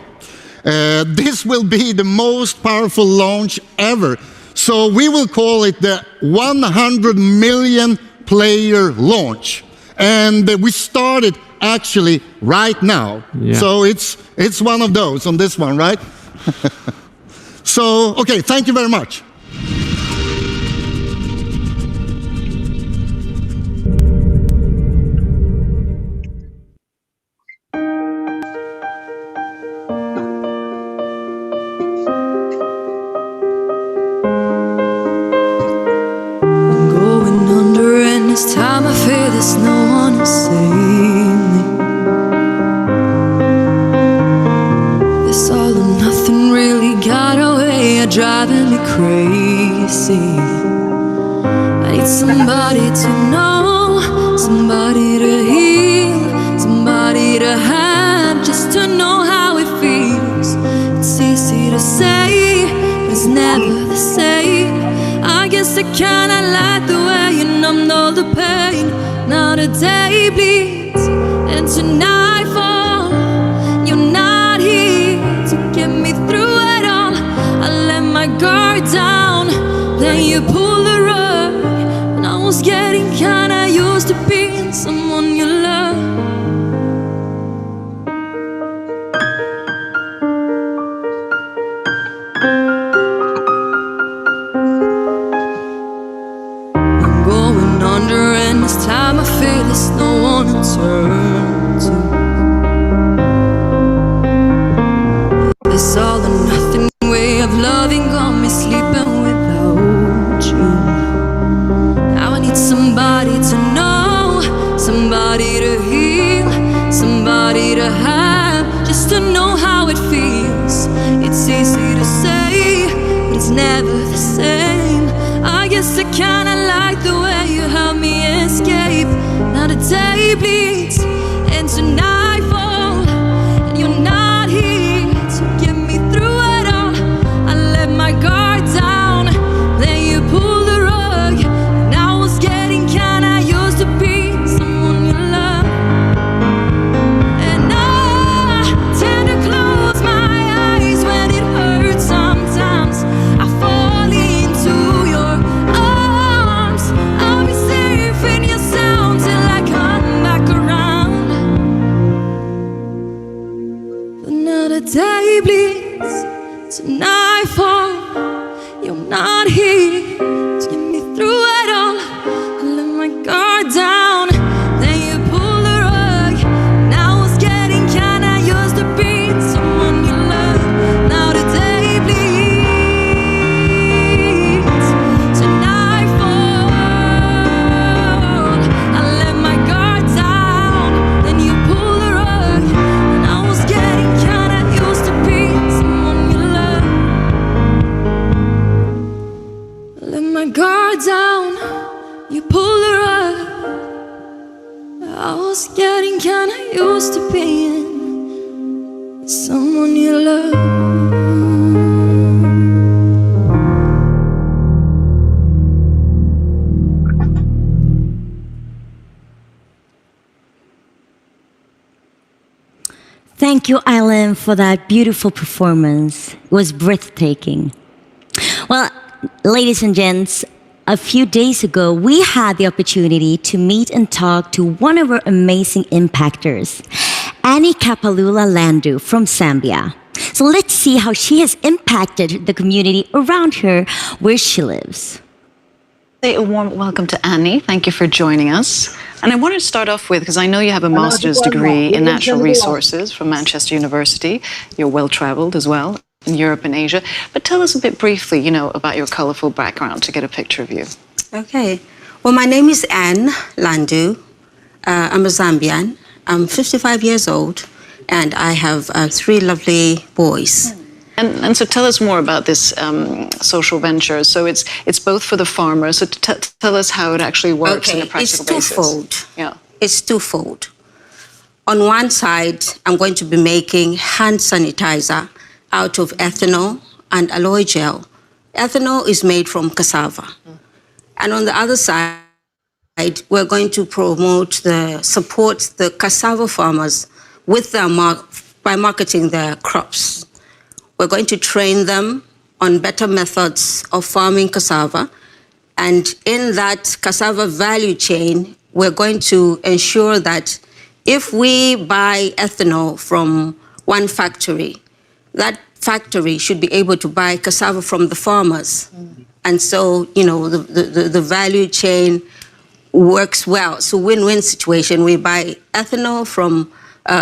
This will be the most powerful launch ever. So we will call it the 100 million player launch. And we started actually right now. Yeah. So it's one of those on this one, right? So, okay, thank you very much. Going under, and this time I fear there's no one to save me. This all or nothing really got a way of driving me crazy. I need somebody to know, somebody to heal, somebody to have, just to know how it feels. It's easy to say, but it's never the same. I guess I kinda like the way you numbed all the pain. Now the day bleeds into nightfall. You're not here to get me through it all. I let my guard down, then you pull the rug, and I was getting kinda used to being someone you love. Going under, and this time I feel there's no one to turn to. This all or nothing way of loving got me sleeping without you. Now I need somebody to know, somebody to heal, somebody to have, just to know how it feels. It's easy to say, but it's never the same. I guess I kinda like the way you help me escape. Now the day bleeds into nightfall, and you're not here to get me through it all. I let my guard down, then you pull the rug, and I was getting kinda used to being someone you love. And I tend to close my eyes when it hurts sometimes. I fall into your arms. I'll be safe in your sound till I come back around. But now the day bleeds to nightfall. You're not here to get me through it all. I let my guard down, then you pull the rug. Now I was getting kinda used to being someone you love. Now the day bleeds to nightfall. I let my guard down, then you pull the rug. And I was getting kinda used to being someone you love. I let my guard down, you pull the rug. I was getting kinda used to being someone you love. Thank you, Eileen, for that beautiful performance. It was breathtaking. Well, ladies and gents, a few days ago, we had the opportunity to meet and talk to one of our amazing impactors, Annie Kapalula Landu from Zambia. So let's see how she has impacted the community around her where she lives. A warm welcome to Annie. Thank you for joining us. And I wanted to start off with, because I know you have a master's degree in natural resources from Manchester University. You're well-traveled as well. in Europe and Asia. But tell us a bit briefly, about your colorful background to get a picture of you. Okay. Well, my name is Anne Landu. I'm a Zambian. I'm 55 years old, and I have 3 lovely boys. And so tell us more about this social venture. So it's both for the farmers. So tell us how it actually works on a practical basis. It's twofold. Yeah. It's twofold. On one side, I'm going to be making hand sanitizer out of ethanol and aloe gel. Ethanol is made from cassava. And on the other side, we're going to support the cassava farmers with by marketing their crops. We're going to train them on better methods of farming cassava. And in that cassava value chain, we're going to ensure that if we buy ethanol from one factory, that factory should be able to buy cassava from the farmers. And so, the value chain works well. It's a win-win situation. We buy ethanol from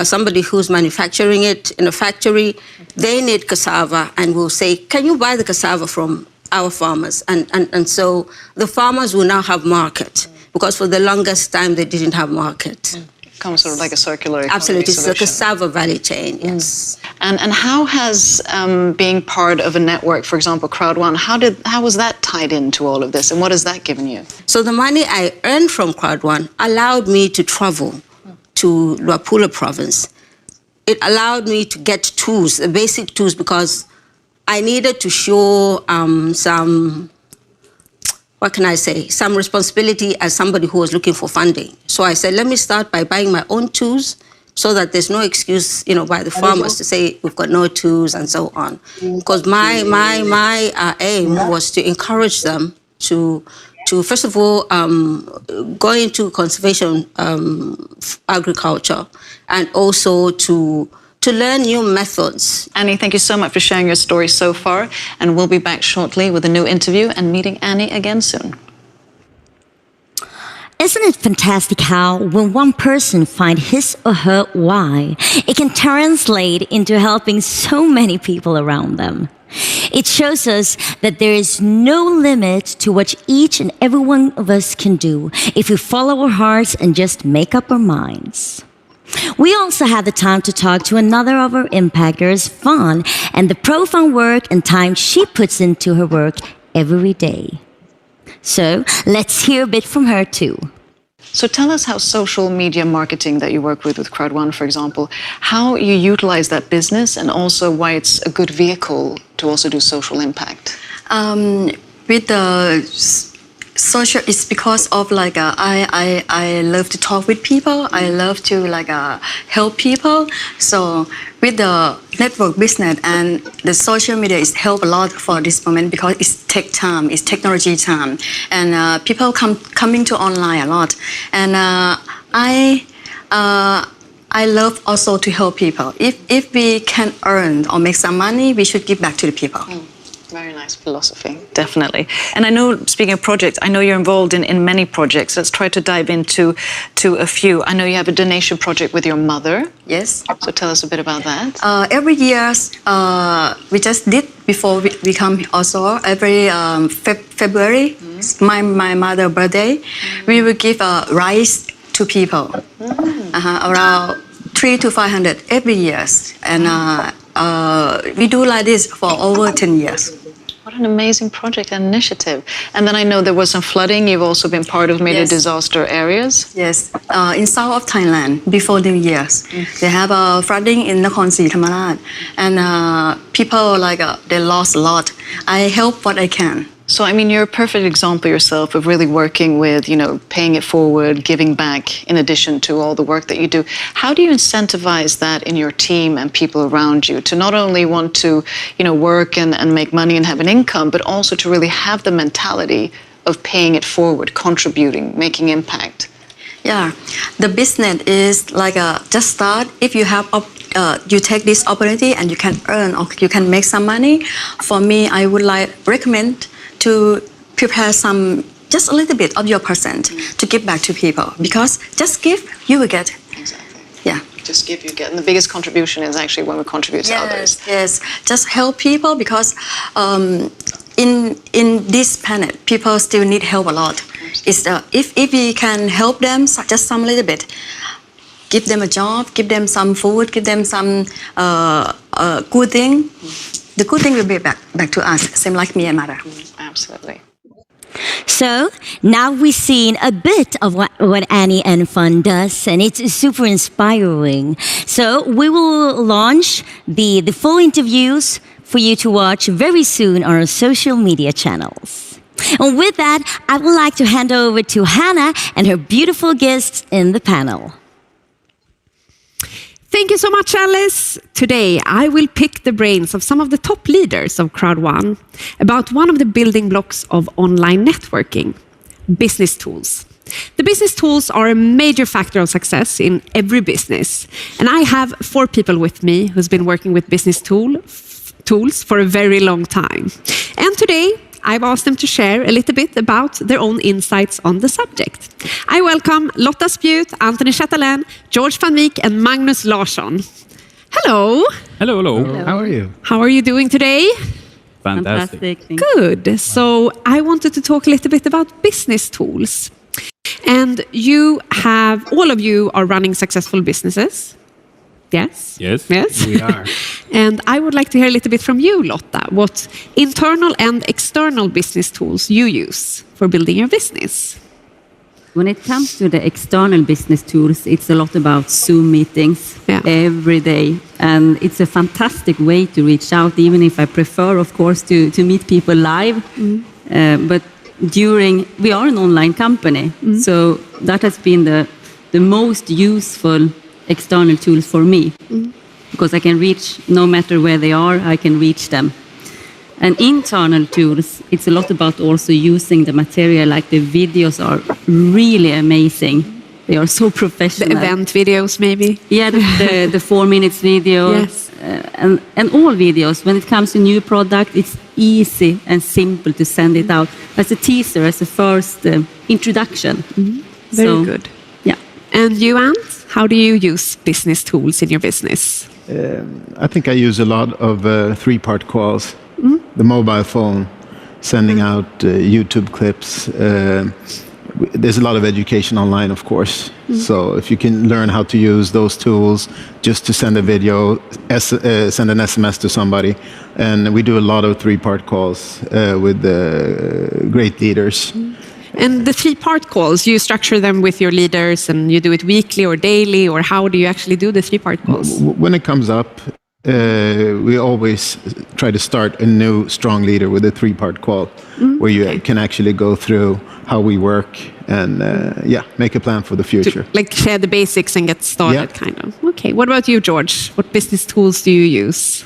somebody who's manufacturing it in a factory. They need cassava, and we'll say, can you buy the cassava from our farmers? And so the farmers will now have market, because for the longest time they didn't have market. Comes sort of like a circular economy Absolutely, it's the solution. cassava value chain, yes. And how has being part of a network, for example, CROWD1, how was that tied into all of this, and what has that given you? So the money I earned from CROWD1 allowed me to travel to Luapula province. It allowed me to get tools, the basic tools, because I needed to show some responsibility as somebody who was looking for funding. So I said, let me start by buying my own tools so that there's no excuse, by the farmers to say we've got no tools and so on. Because my aim was to encourage them to first of all, go into conservation agriculture, and also to learn new methods. Annie, thank you so much for sharing your story so far, and we'll be back shortly with a new interview and meeting Annie again soon. Isn't it fantastic how, when one person finds his or her why, it can translate into helping so many people around them? It shows us that there is no limit to what each and every one of us can do if we follow our hearts and just make up our minds. We also had the time to talk to another of our impactors, Fawn, and the profound work and time she puts into her work every day. So let's hear a bit from her too. So tell us how social media marketing that you work with CROWD1, for example, how you utilize that business, and also why it's a good vehicle to also do social impact. With the social, it's because of I love to talk with people. I love to help people. So with the network business and the social media, it's help a lot for this moment, because it's tech time, it's technology time, and people coming to online a lot. And I love also to help people. If we can earn or make some money, we should give back to the people. Very nice philosophy, definitely. And I know, speaking of projects, I know you're involved in many projects. Let's try to dive into a few. I know you have a donation project with your mother. Yes. So tell us a bit about that. Every year, we just did before we come also, every February, my mother's birthday, we will give rice to people, around 300 to 500 every year. And we do like this for over 10 years. What an amazing project and initiative. And then I know there was some flooding. You've also been part of many disaster areas. Yes, in south of Thailand, before New Year's, they have a flooding in Nakhon Si Thammarat. And people, they lost a lot. I help what I can. So, I mean, you're a perfect example yourself of really working with, paying it forward, giving back, in addition to all the work that you do. How do you incentivize that in your team and people around you to not only want to, work and make money and have an income, but also to really have the mentality of paying it forward, contributing, making impact? Yeah, the business is just start. If you have you take this opportunity and you can earn or you can make some money. For me, I would recommend to prepare just a little bit of your percent to give back to people, because just give, you will get. Exactly. Yeah. just give, you get. And the biggest contribution is actually when we contribute to others. Yes, just help people because in this planet, people still need help a lot. It's if we can help them just some little bit, give them a job, give them some food, give them some good thing. The good thing will be back to us, same like me and Mara. Absolutely. So now we've seen a bit of what Annie and Fun does, and it's super inspiring. So we will launch the full interviews for you to watch very soon on our social media channels. And with that, I would like to hand over to Hannah and her beautiful guests in the panel. Thank you so much, Alice. Today, I will pick the brains of some of the top leaders of CROWD1 about one of the building blocks of online networking, business tools. The business tools are a major factor of success in every business. And I have 4 people with me who's been working with business tools for a very long time. And today, I've asked them to share a little bit about their own insights on the subject. I welcome Lotta Spjut, Anthony Chatelain, George van Wyk, and Magnus Larsson. Hello. Hello, hello. How are you? How are you doing today? Fantastic. Good. So I wanted to talk a little bit about business tools. And all of you are running successful businesses. Yes? Yes, yes. we are. And I would like to hear a little bit from you, Lotta, what internal and external business tools you use for building your business. When it comes to the external business tools, it's a lot about Zoom meetings every day. And it's a fantastic way to reach out, even if I prefer, of course, to meet people live. But we are an online company, so that has been the most useful external tools for me, because I can reach, no matter where they are, I can reach them. And internal tools, it's a lot about also using the material, like the videos are really amazing. They are so professional. The event videos, maybe? Yeah, the 4 minutes video. Yes. And all videos, when it comes to new product, it's easy and simple to send it out as a teaser, as a first introduction. Very good. Yeah. And you, Ant? How do you use business tools in your business? I think I use a lot of 3-part calls. The mobile phone, sending out YouTube clips. There's a lot of education online, of course. So if you can learn how to use those tools just to send a video, send an SMS to somebody. And we do a lot of 3-part calls with great leaders. And the 3-part calls, you structure them with your leaders and you do it weekly or daily, or how do you actually do the 3-part calls? When it comes up, we always try to start a new strong leader with a 3-part call, where you can actually go through how we work and make a plan for the future. Like share the basics and get started, kind of. Okay, what about you, George? What business tools do you use?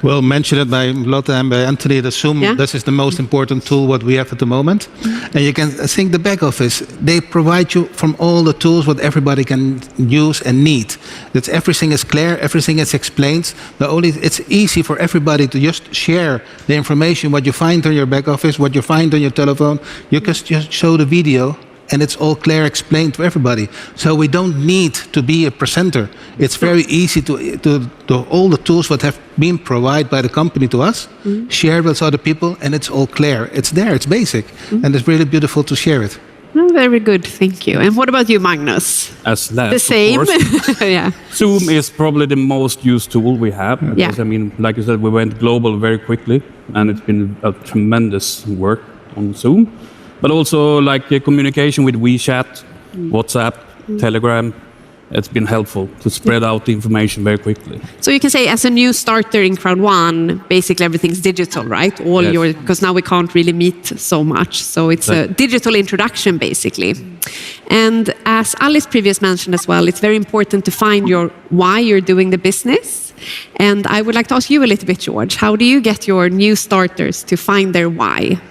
Well, mentioned by Lotte and by Anthony, the Zoom, this is the most important tool what we have at the moment. And you can think the back office, they provide you from all the tools what everybody can use and need. That everything is clear, everything is explained. It's easy for everybody to just share the information, what you find on your back office, what you find on your telephone. You can just show the video and it's all clear explained to everybody. So we don't need to be a presenter. It's very easy to all the tools that have been provided by the company to us, share with other people, and it's all clear. It's there, it's basic, and it's really beautiful to share it. Oh, very good, thank you. And what about you, Magnus? As last, the same. Of course. Yeah. Zoom is probably the most used tool we have. Because, I mean, like you said, we went global very quickly, and it's been a tremendous work on Zoom. But also like communication with WeChat, WhatsApp, Telegram. It's been helpful to spread out the information very quickly. So you can say, as a new starter in CROWD1, basically everything's digital, right? Because now we can't really meet so much. So it's a digital introduction, basically. And as Alice previously mentioned as well, it's very important to find your why you're doing the business. And I would like to ask you a little bit, George, how do you get your new starters to find their why?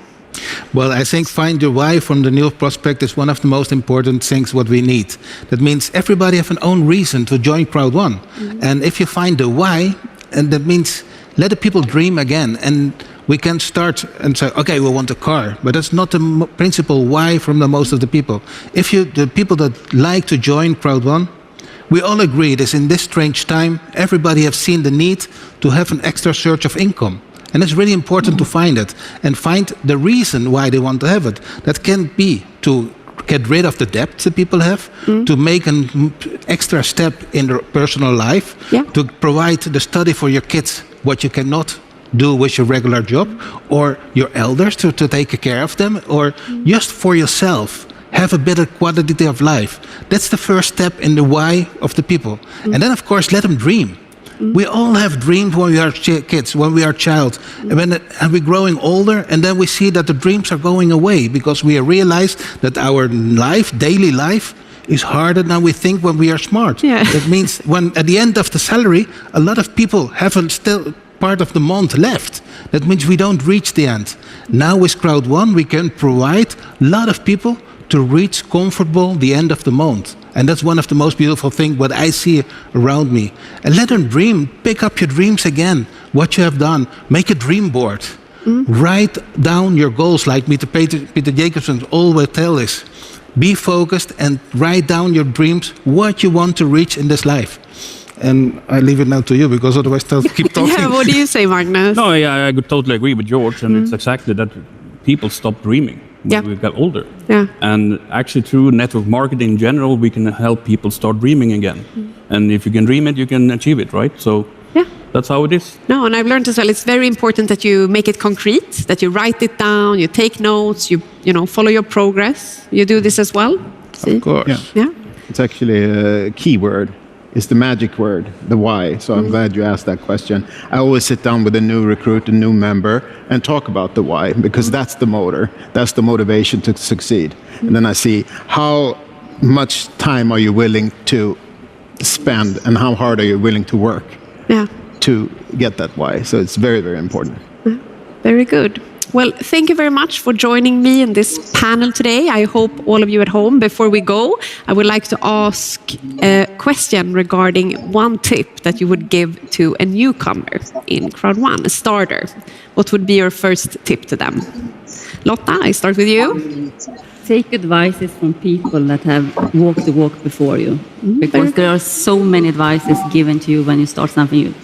Well, I think find your why from the new prospect is one of the most important things what we need. That means everybody have an own reason to join CROWD1. And if you find the why, and that means let the people dream again. And we can start and say, okay, we want a car. But that's not the principal why from the most of the people. The people that like to join CROWD1 We all agree that in this strange time, everybody has seen the need to have an extra source of income. And it's really important to find it and find the reason why they want to have it. That can be to get rid of the debt that people have, to make an extra step in their personal life, to provide the study for your kids, what you cannot do with your regular job, or your elders to take care of them, or just for yourself. Have a better quality of life. That's the first step in the why of the people. And then, of course, let them dream. We all have dreams when we are kids, when we are child, and we're growing older, and then we see that the dreams are going away because we realize that our life, daily life, is harder than we think when we are smart. That means when at the end of the salary, a lot of people haven't still part of the month left. That means we don't reach the end. Now with CROWD1, we can provide a lot of people to reach comfortable the end of the month. And that's one of the most beautiful things what I see around me. And let them dream. Pick up your dreams again, what you have done. Make a dream board. Write down your goals, like Peter Jacobson always tells us. Be focused and write down your dreams, what you want to reach in this life. And I leave it now to you, because otherwise I'll keep talking. Yeah, what do you say, Magnus? No, I could totally agree with George, and it's exactly that people stop dreaming when we got older. Yeah. And actually, through network marketing in general, we can help people start dreaming again. And if you can dream it, you can achieve it, right? So that's how it is. No, and I've learned as well, it's very important that you make it concrete, that you write it down, you take notes, you follow your progress. You do this as well? See? Of course. Yeah. It's actually a key word. It's the magic word, the why. So I'm glad you asked that question. I always sit down with a new recruit, a new member, and talk about the why, because that's the motor. That's the motivation to succeed. And then I see how much time are you willing to spend and how hard are you willing to work to get that why. So it's very, very important. Very good. Well, thank you very much for joining me in this panel today. I hope all of you at home, before we go, I would like to ask a question regarding one tip that you would give to a newcomer in CROWD1, a starter. What would be your first tip to them? Lotta, I start with you. Take advices from people that have walked the walk before you, because there are so many advices given to you when you start something new.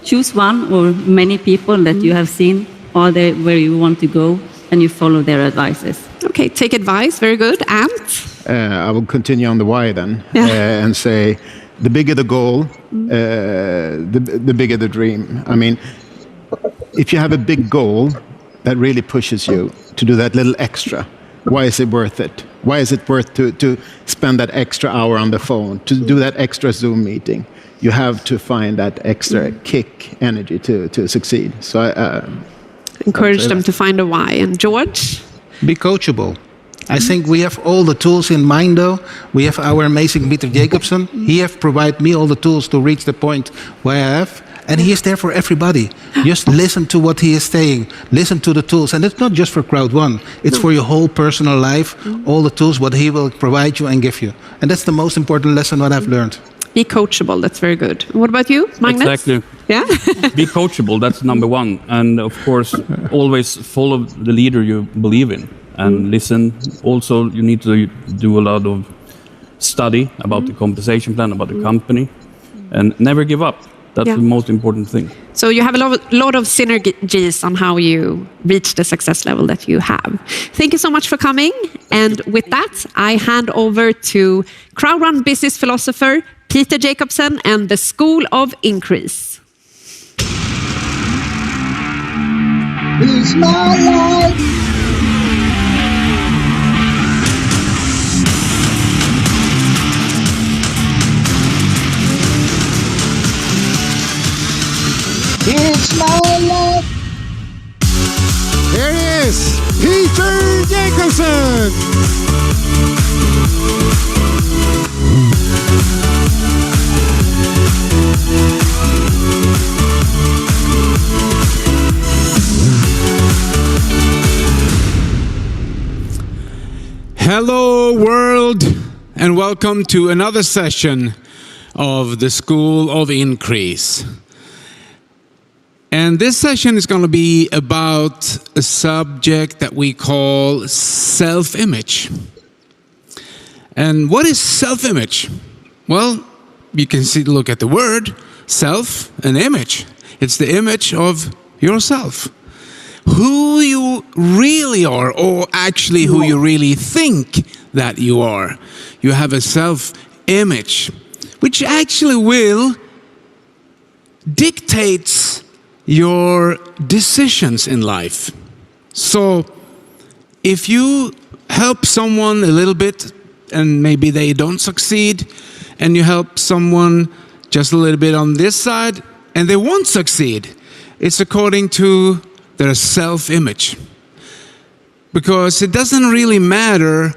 Choose one or many people that you have seen, are they where you want to go, and you follow their advices. Okay, take advice, very good. And? I will continue on the why then, and say the bigger the goal, the bigger the dream. I mean, if you have a big goal that really pushes you to do that little extra, why is it worth it? Why is it worth to spend that extra hour on the phone, to do that extra Zoom meeting? You have to find that extra kick energy to succeed. So encourage them to find a why. And George? Be coachable. I think we have all the tools in Mindo. We have our amazing Peter Jacobson. He has provided me all the tools to reach the point where I have. And he is there for everybody. Just listen to what he is saying. Listen to the tools. And it's not just for CROWD1. It's for your whole personal life. All the tools, what he will provide you and give you. And that's the most important lesson what I've learned. Be coachable. That's very good. What about you, Magnus? Exactly. Yeah. Be coachable. That's number one. And of course, always follow the leader you believe in and listen. Also, you need to do a lot of study about the compensation plan, about the company, and never give up. That's the most important thing. So you have a lot of synergies on how you reach the success level that you have. Thank you so much for coming. And with that, I hand over to CROWD1 business philosopher Peter Jacobson and the School of Increase. It's my life. It's my life. There he is, Peter Jacobson. Hello world, and welcome to another session of the School of Increase. And this session is going to be about a subject that we call self-image. And what is self-image? Well, you can see, look at the word self and image. It's the image of yourself. Who you really are, or actually who you really think that you are. You have a self-image, which actually will dictate your decisions in life. So if you help someone a little bit and maybe they don't succeed, and you help someone just a little bit on this side and they won't succeed, it's according to their self-image. Because it doesn't really matter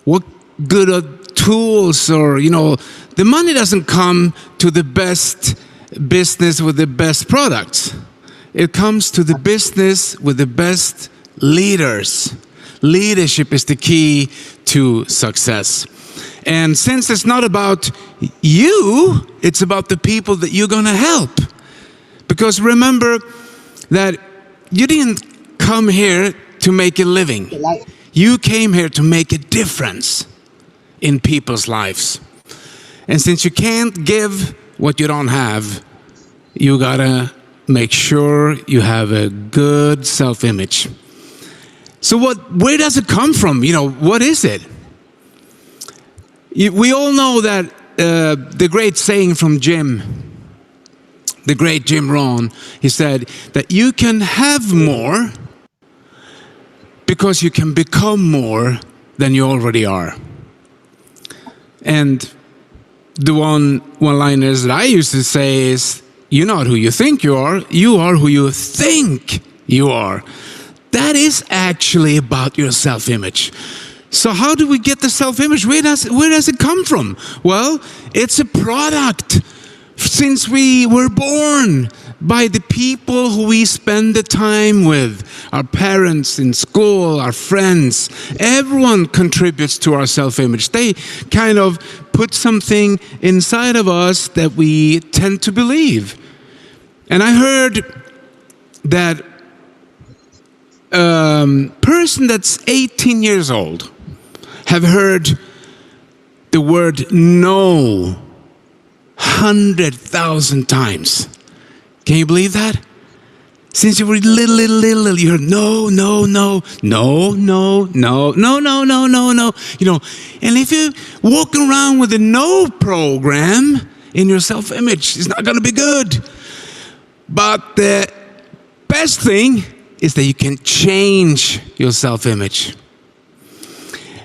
what good tools or, the money doesn't come to the best business with the best products. It comes to the business with the best leaders. Leadership is the key to success. And since it's not about you, it's about the people that you're going to help. Because remember that you didn't come here to make a living. You came here to make a difference in people's lives. And since you can't give what you don't have, you gotta make sure you have a good self-image. So where does it come from? What is it? We all know that the great saying from the great Jim Rohn, he said that you can have more because you can become more than you already are. And the one-liners that I used to say is, you're not who you think you are who you think you are. That is actually about your self-image. So how do we get the self-image? Where does it come from? Well, it's a product since we were born by the people who we spend the time with, our parents in school, our friends. Everyone contributes to our self-image. They kind of put something inside of us that we tend to believe. And I heard that person that's 18 years old have heard the word no 100,000 times. Can you believe that? Since you were little, you heard no. And if you walk around with a no program in your self-image, it's not going to be good. But the best thing is that you can change your self-image.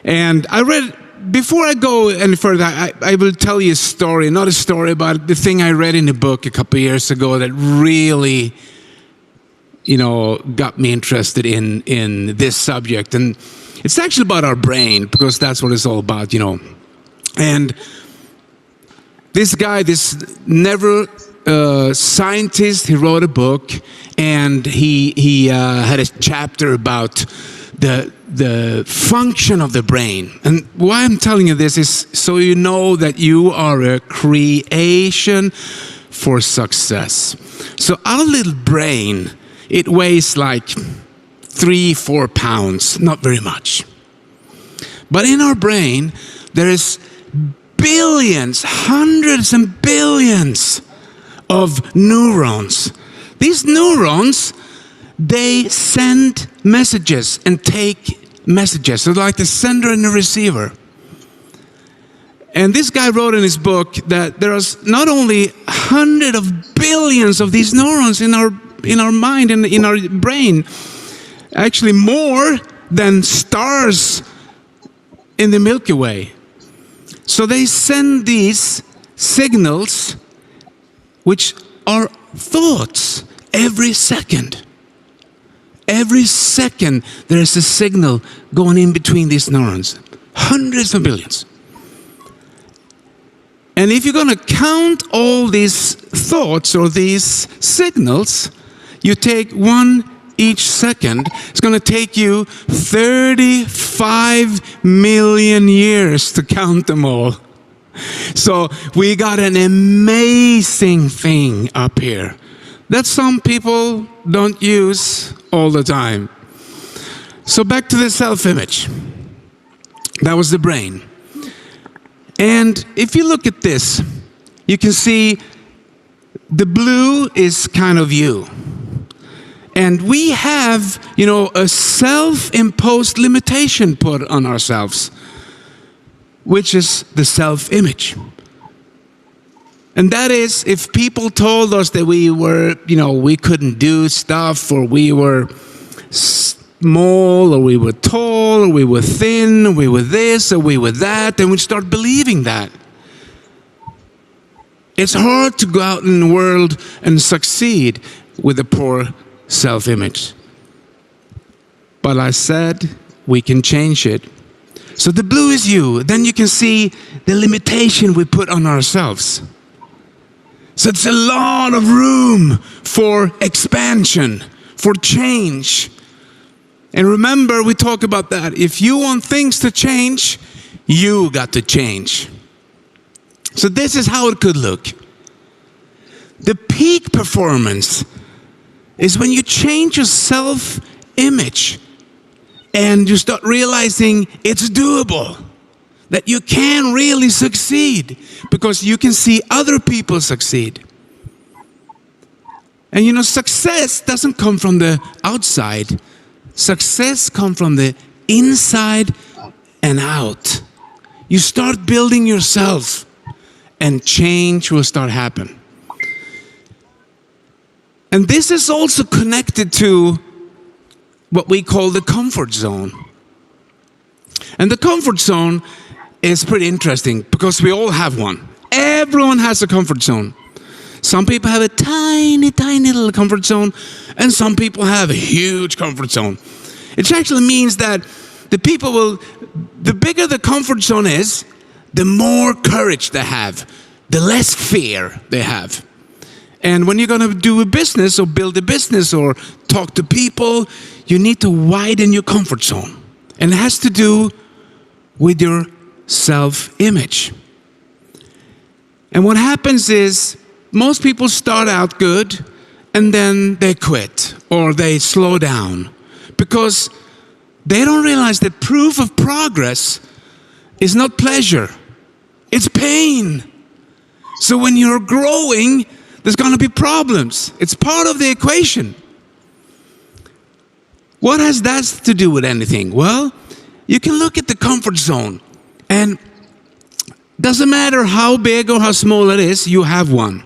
And I read, before I go any further, I will tell you a story, not a story, but the thing I read in a book a couple of years ago that really, got me interested in this subject. And it's actually about our brain, because that's what it's all about, And this guy, this scientist, he wrote a book, and he had a chapter about the function of the brain. And why I'm telling you this is so you know that you are a creation for success. So our little brain, it weighs like 3-4 pounds, not very much. But in our brain, there is billions, hundreds and billions of neurons. These neurons, they send messages and take messages. So like the sender and the receiver. And this guy wrote in his book that there is not only hundreds of billions of these neurons in our mind and in our brain, actually more than stars in the Milky Way. So they send these signals, which are thoughts, every second. Every second there is a signal going in between these neurons. Hundreds of billions. And if you're going to count all these thoughts or these signals, you take one each second. It's going to take you 35 million years to count them all. So we got an amazing thing up here that some people don't use all the time. So back to the self-image. That was the brain. And if you look at this, you can see the blue is kind of you. And we have, a self-imposed limitation put on ourselves, which is the self-image. And that is, if people told us that we were, we couldn't do stuff, or we were small, or we were tall, or we were thin, or we were this, or we were that, then we'd start believing that. It's hard to go out in the world and succeed with a poor self-image. But I said we can change it. So the blue is you. Then you can see the limitation we put on ourselves. So it's a lot of room for expansion, for change. And remember, we talk about that. If you want things to change, you got to change. So this is how it could look. The peak performance is when you change your self-image and you start realizing it's doable, that you can really succeed because you can see other people succeed. And success doesn't come from the outside. Success comes from the inside and out. You start building yourself and change will start happening. And this is also connected to what we call the comfort zone. And the comfort zone is pretty interesting because we all have one. Everyone has a comfort zone. Some people have a tiny, tiny little comfort zone, and some people have a huge comfort zone. It actually means that the bigger the comfort zone is, the more courage they have, the less fear they have. And when you're going to do a business or build a business or talk to people, you need to widen your comfort zone. And it has to do with your self-image. And what happens is most people start out good and then they quit or they slow down because they don't realize that proof of progress is not pleasure, it's pain. So when you're growing, there's going to be problems. It's part of the equation. What has that to do with anything? Well, you can look at the comfort zone, and doesn't matter how big or how small it is, you have one.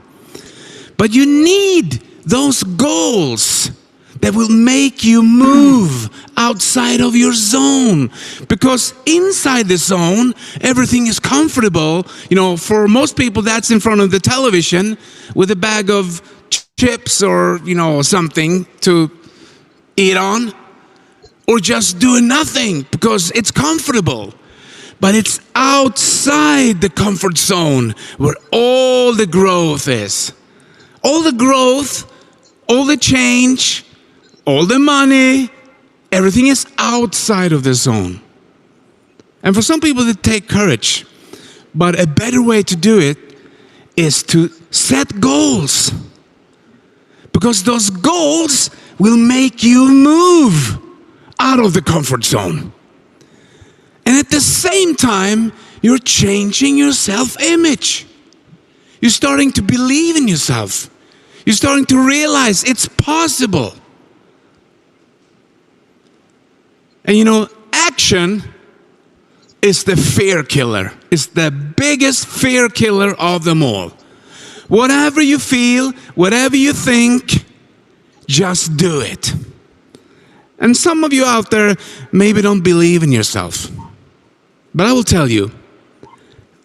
But you need those goals that will make you move outside of your zone. Because inside the zone, everything is comfortable. For most people, that's in front of the television with a bag of chips or, something to eat on. Or just doing nothing because it's comfortable. But it's outside the comfort zone where all the growth is. All the growth, all the change, all the money, everything is outside of the zone. And for some people, it takes courage. But a better way to do it is to set goals. Because those goals will make you move out of the comfort zone. And at the same time, you're changing your self-image. You're starting to believe in yourself. You're starting to realize it's possible. And action is the fear killer. It's the biggest fear killer of them all. Whatever you feel, whatever you think, just do it. And some of you out there maybe don't believe in yourself. But I will tell you,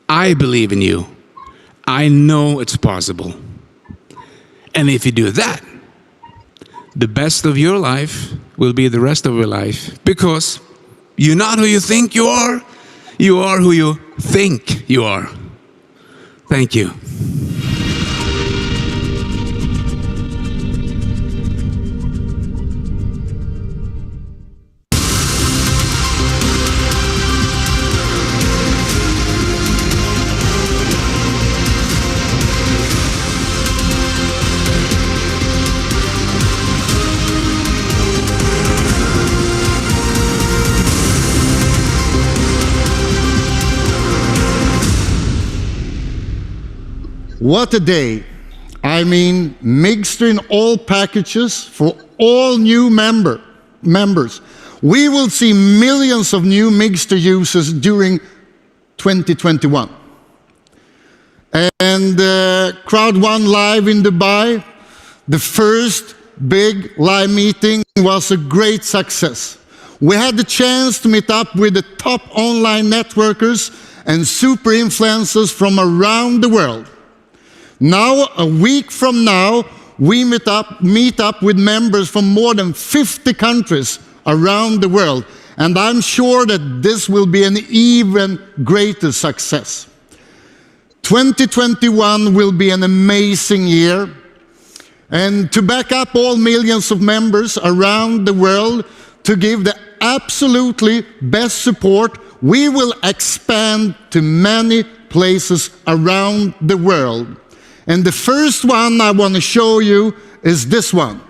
I believe in you. I know it's possible. And if you do that, the best of your life will be the rest of your life. Because you're not who you think you are who you think you are. Thank you. What a day. I mean, Migster in all packages for all new members. We will see millions of new Migster users during 2021. And CROWD1 Live in Dubai, the first big live meeting, was a great success. We had the chance to meet up with the top online networkers and super influencers from around the world. Now, a week from now, we meet up with members from more than 50 countries around the world. And I'm sure that this will be an even greater success. 2021 will be an amazing year. And to back up all millions of members around the world, to give the absolutely best support, we will expand to many places around the world. And the first one I want to show you is this one.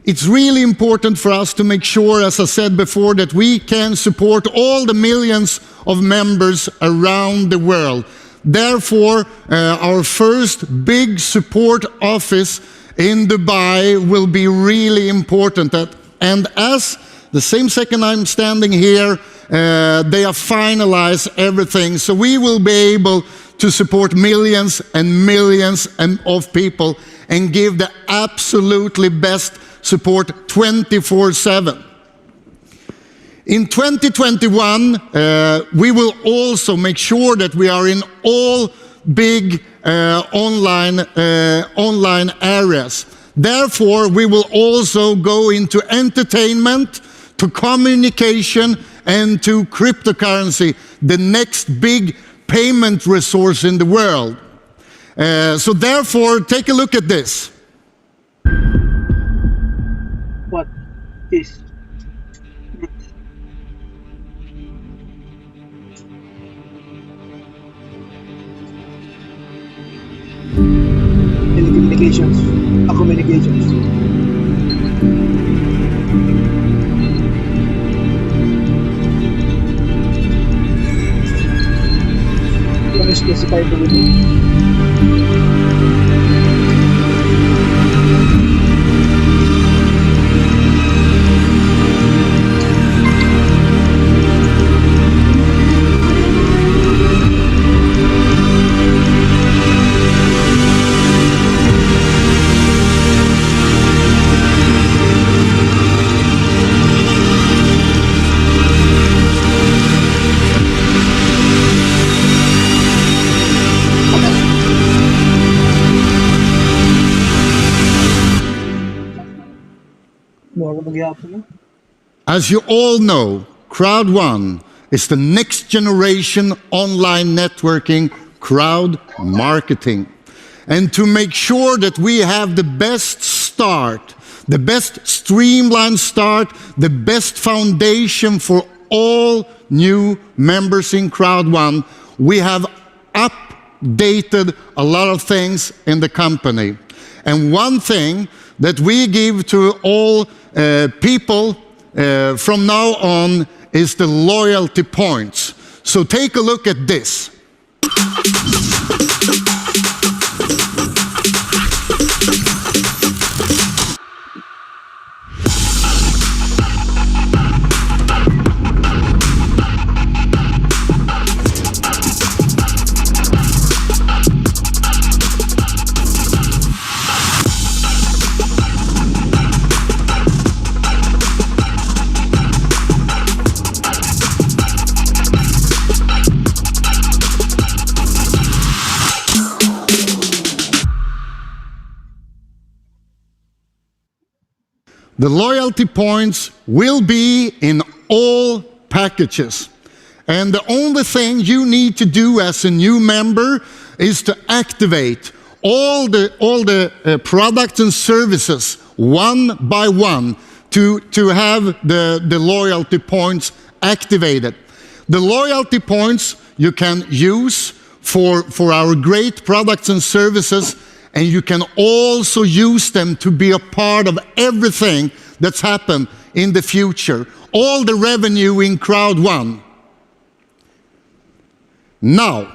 It's really important for us to make sure, as I said before, that we can support all the millions of members around the world. Therefore, our first big support office in Dubai will be really important. And as the same second I'm standing here, they have finalized everything. So we will be able to support millions and millions of people and give the absolutely best support 24/7. In 2021, we will also make sure that we are in all big online areas. Therefore, we will also go into entertainment, to communication, and to cryptocurrency, the next big payment resource in the world. So therefore, take a look at this. What is telecommunications, communications. Can you specify the As you all know, CROWD1 is the next generation online networking crowd marketing. And to make sure that we have the best start, the best streamlined start, the best foundation for all new members in CROWD1, we have updated a lot of things in the company. And one thing that we give to all people from now on is the loyalty points. So take a look at this. The loyalty points will be in all packages. And the only thing you need to do as a new member is to activate all the products and services one by one to have the loyalty points activated. The loyalty points you can use for our great products and services, and you can also use them to be a part of everything that's happened in the future. All the revenue in CROWD1. Now,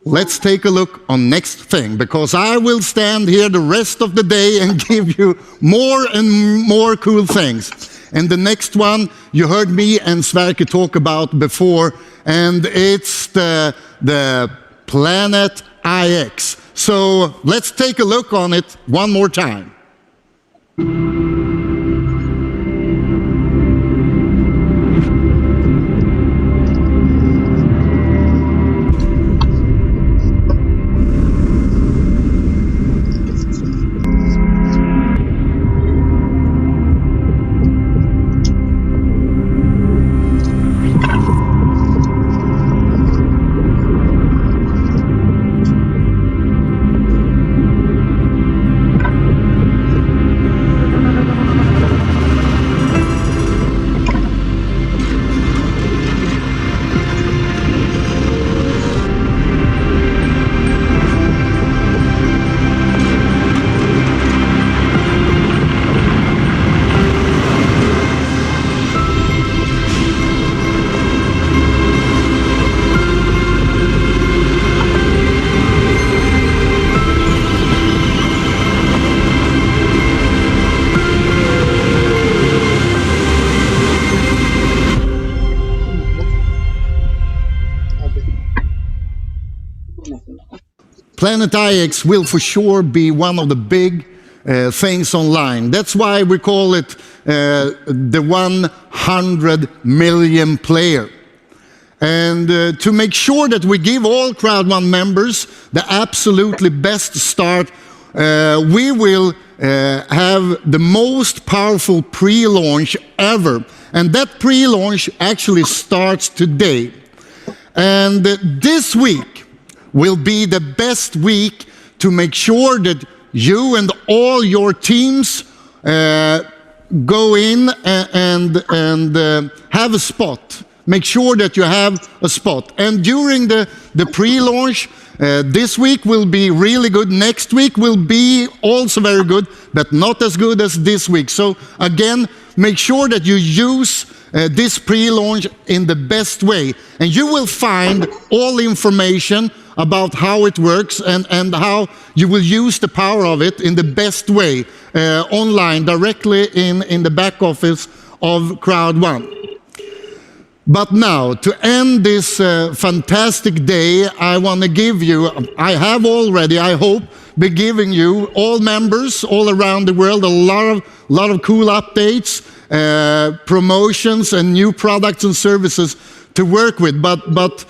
let's take a look on next thing, because I will stand here the rest of the day and give you more and more cool things. And the next one you heard me and Sverker talk about before, and it's the Planet IX. So let's take a look on it one more time. Planet IX will for sure be one of the big things online. That's why we call it the 100 million player. And to make sure that we give all CROWD1 members the absolutely best start, we will have the most powerful pre-launch ever. And that pre-launch actually starts today. And this week will be the best week to make sure that you and all your teams go in and have a spot. Make sure that you have a spot. And during the pre-launch, this week will be really good. Next week will be also very good, but not as good as this week. So again, make sure that you use this pre-launch in the best way. And you will find all information about how it works and how you will use the power of it in the best way online, directly in the back office of CROWD1. But now, to end this fantastic day, I want to give you, I have already, I hope, be giving you, all members all around the world, a lot of cool updates, promotions and new products and services to work with. But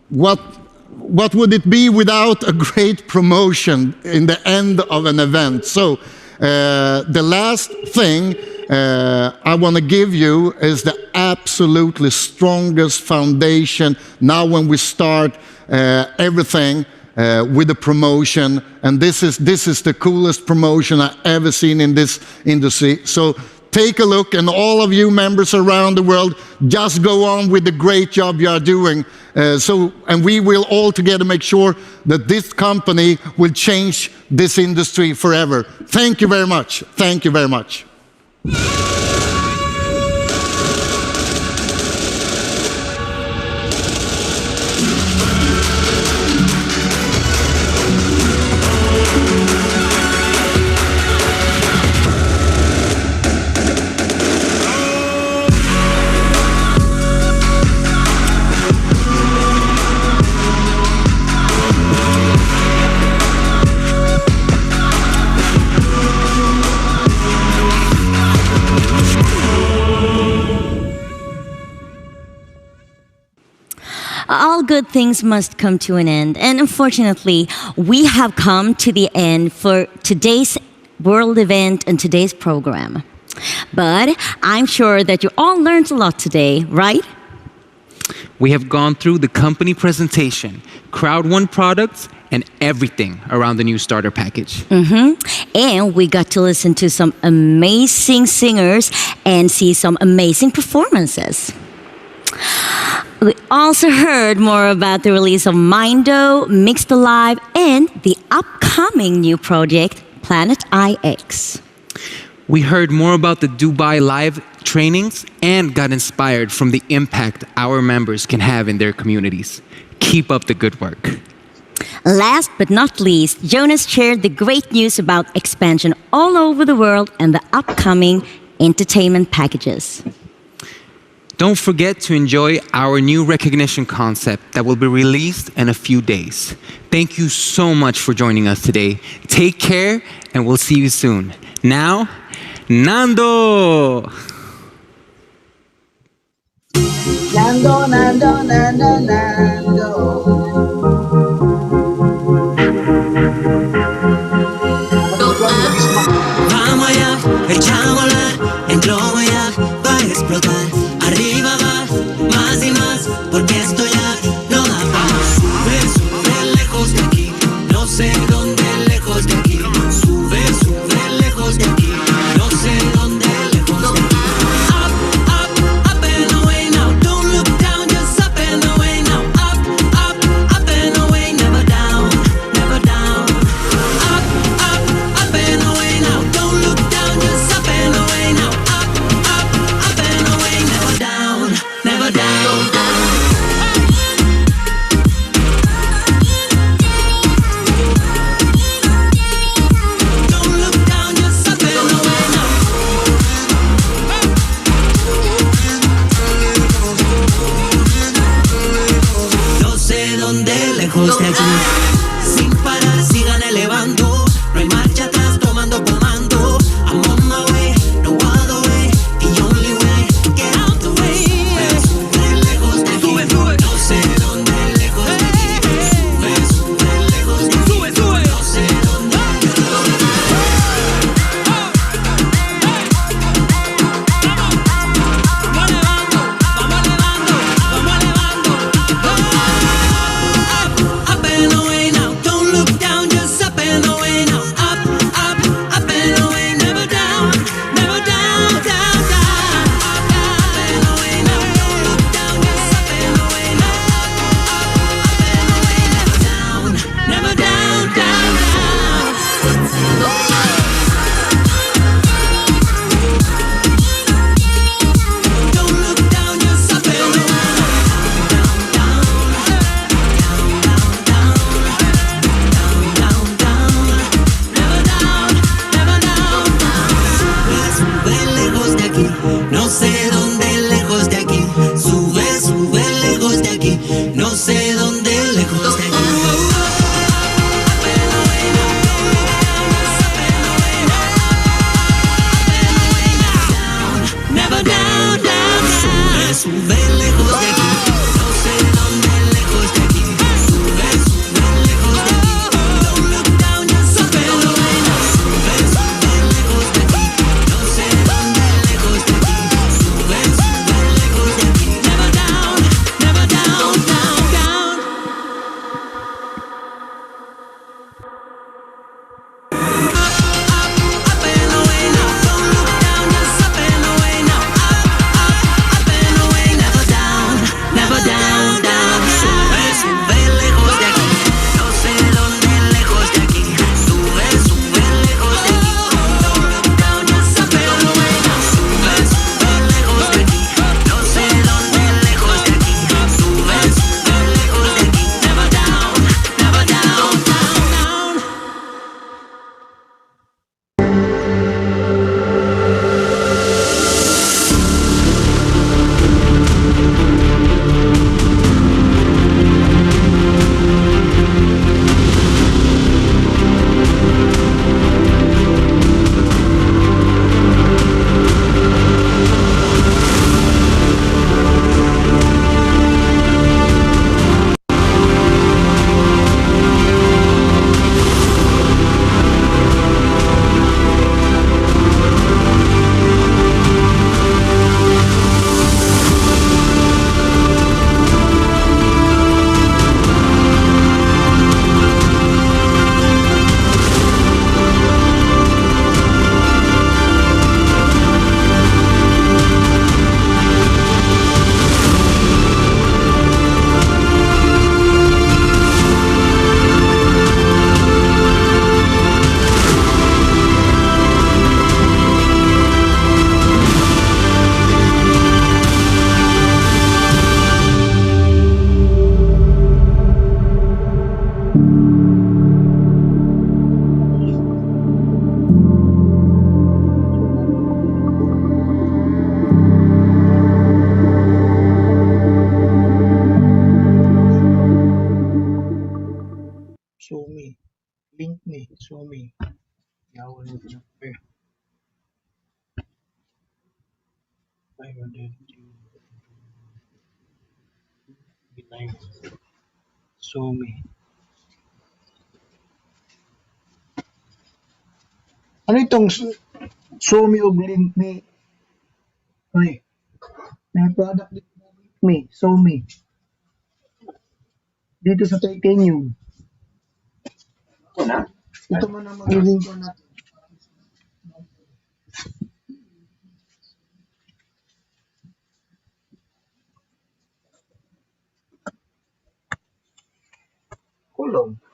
what would it be without a great promotion in the end of an event? So the last thing I want to give you is the absolutely strongest foundation now when we start everything with the promotion. And this is the coolest promotion I've ever seen in this industry. So take a look, and all of you members around the world, just go on with the great job you are doing. And we will all together make sure that this company will change this industry forever. Thank you very much. Thank you very much. All good things must come to an end. And unfortunately, we have come to the end for today's world event in today's program. But I'm sure that you all learned a lot today, right? We have gone through the company presentation, CROWD1 products, and everything around the new starter package. And we got to listen to some amazing singers and see some amazing performances. We also heard more about the release of Mindo, Mixed Alive, and the upcoming new project, Planet IX. We heard more about the Dubai Live trainings and got inspired from the impact our members can have in their communities. Keep up the good work. Last but not least, Jonas shared the great news about expansion all over the world and the upcoming entertainment packages. Don't forget to enjoy our new recognition concept that will be released in a few days. Thank you so much for joining us today. Take care, and we'll see you soon. Now, Nando! Nando, Nando, Nando, Nando. Vamos allá, echámosla, el globo ya va a explotar. Arriba va, más y más, porque esto ya no da más. Sube, sube lejos de aquí, no sé dónde lejos de aquí. Sube, sube lejos de aquí, no sé dónde lejos de aquí. Up, up, up and away now, don't look down, just up and away now. Up, up, Okay. 500. So me. Ano itong so me o link me? Ay, may product dito na link me. So me. Dito sa titanium. Ito man ang magiging ko natin. Kulong.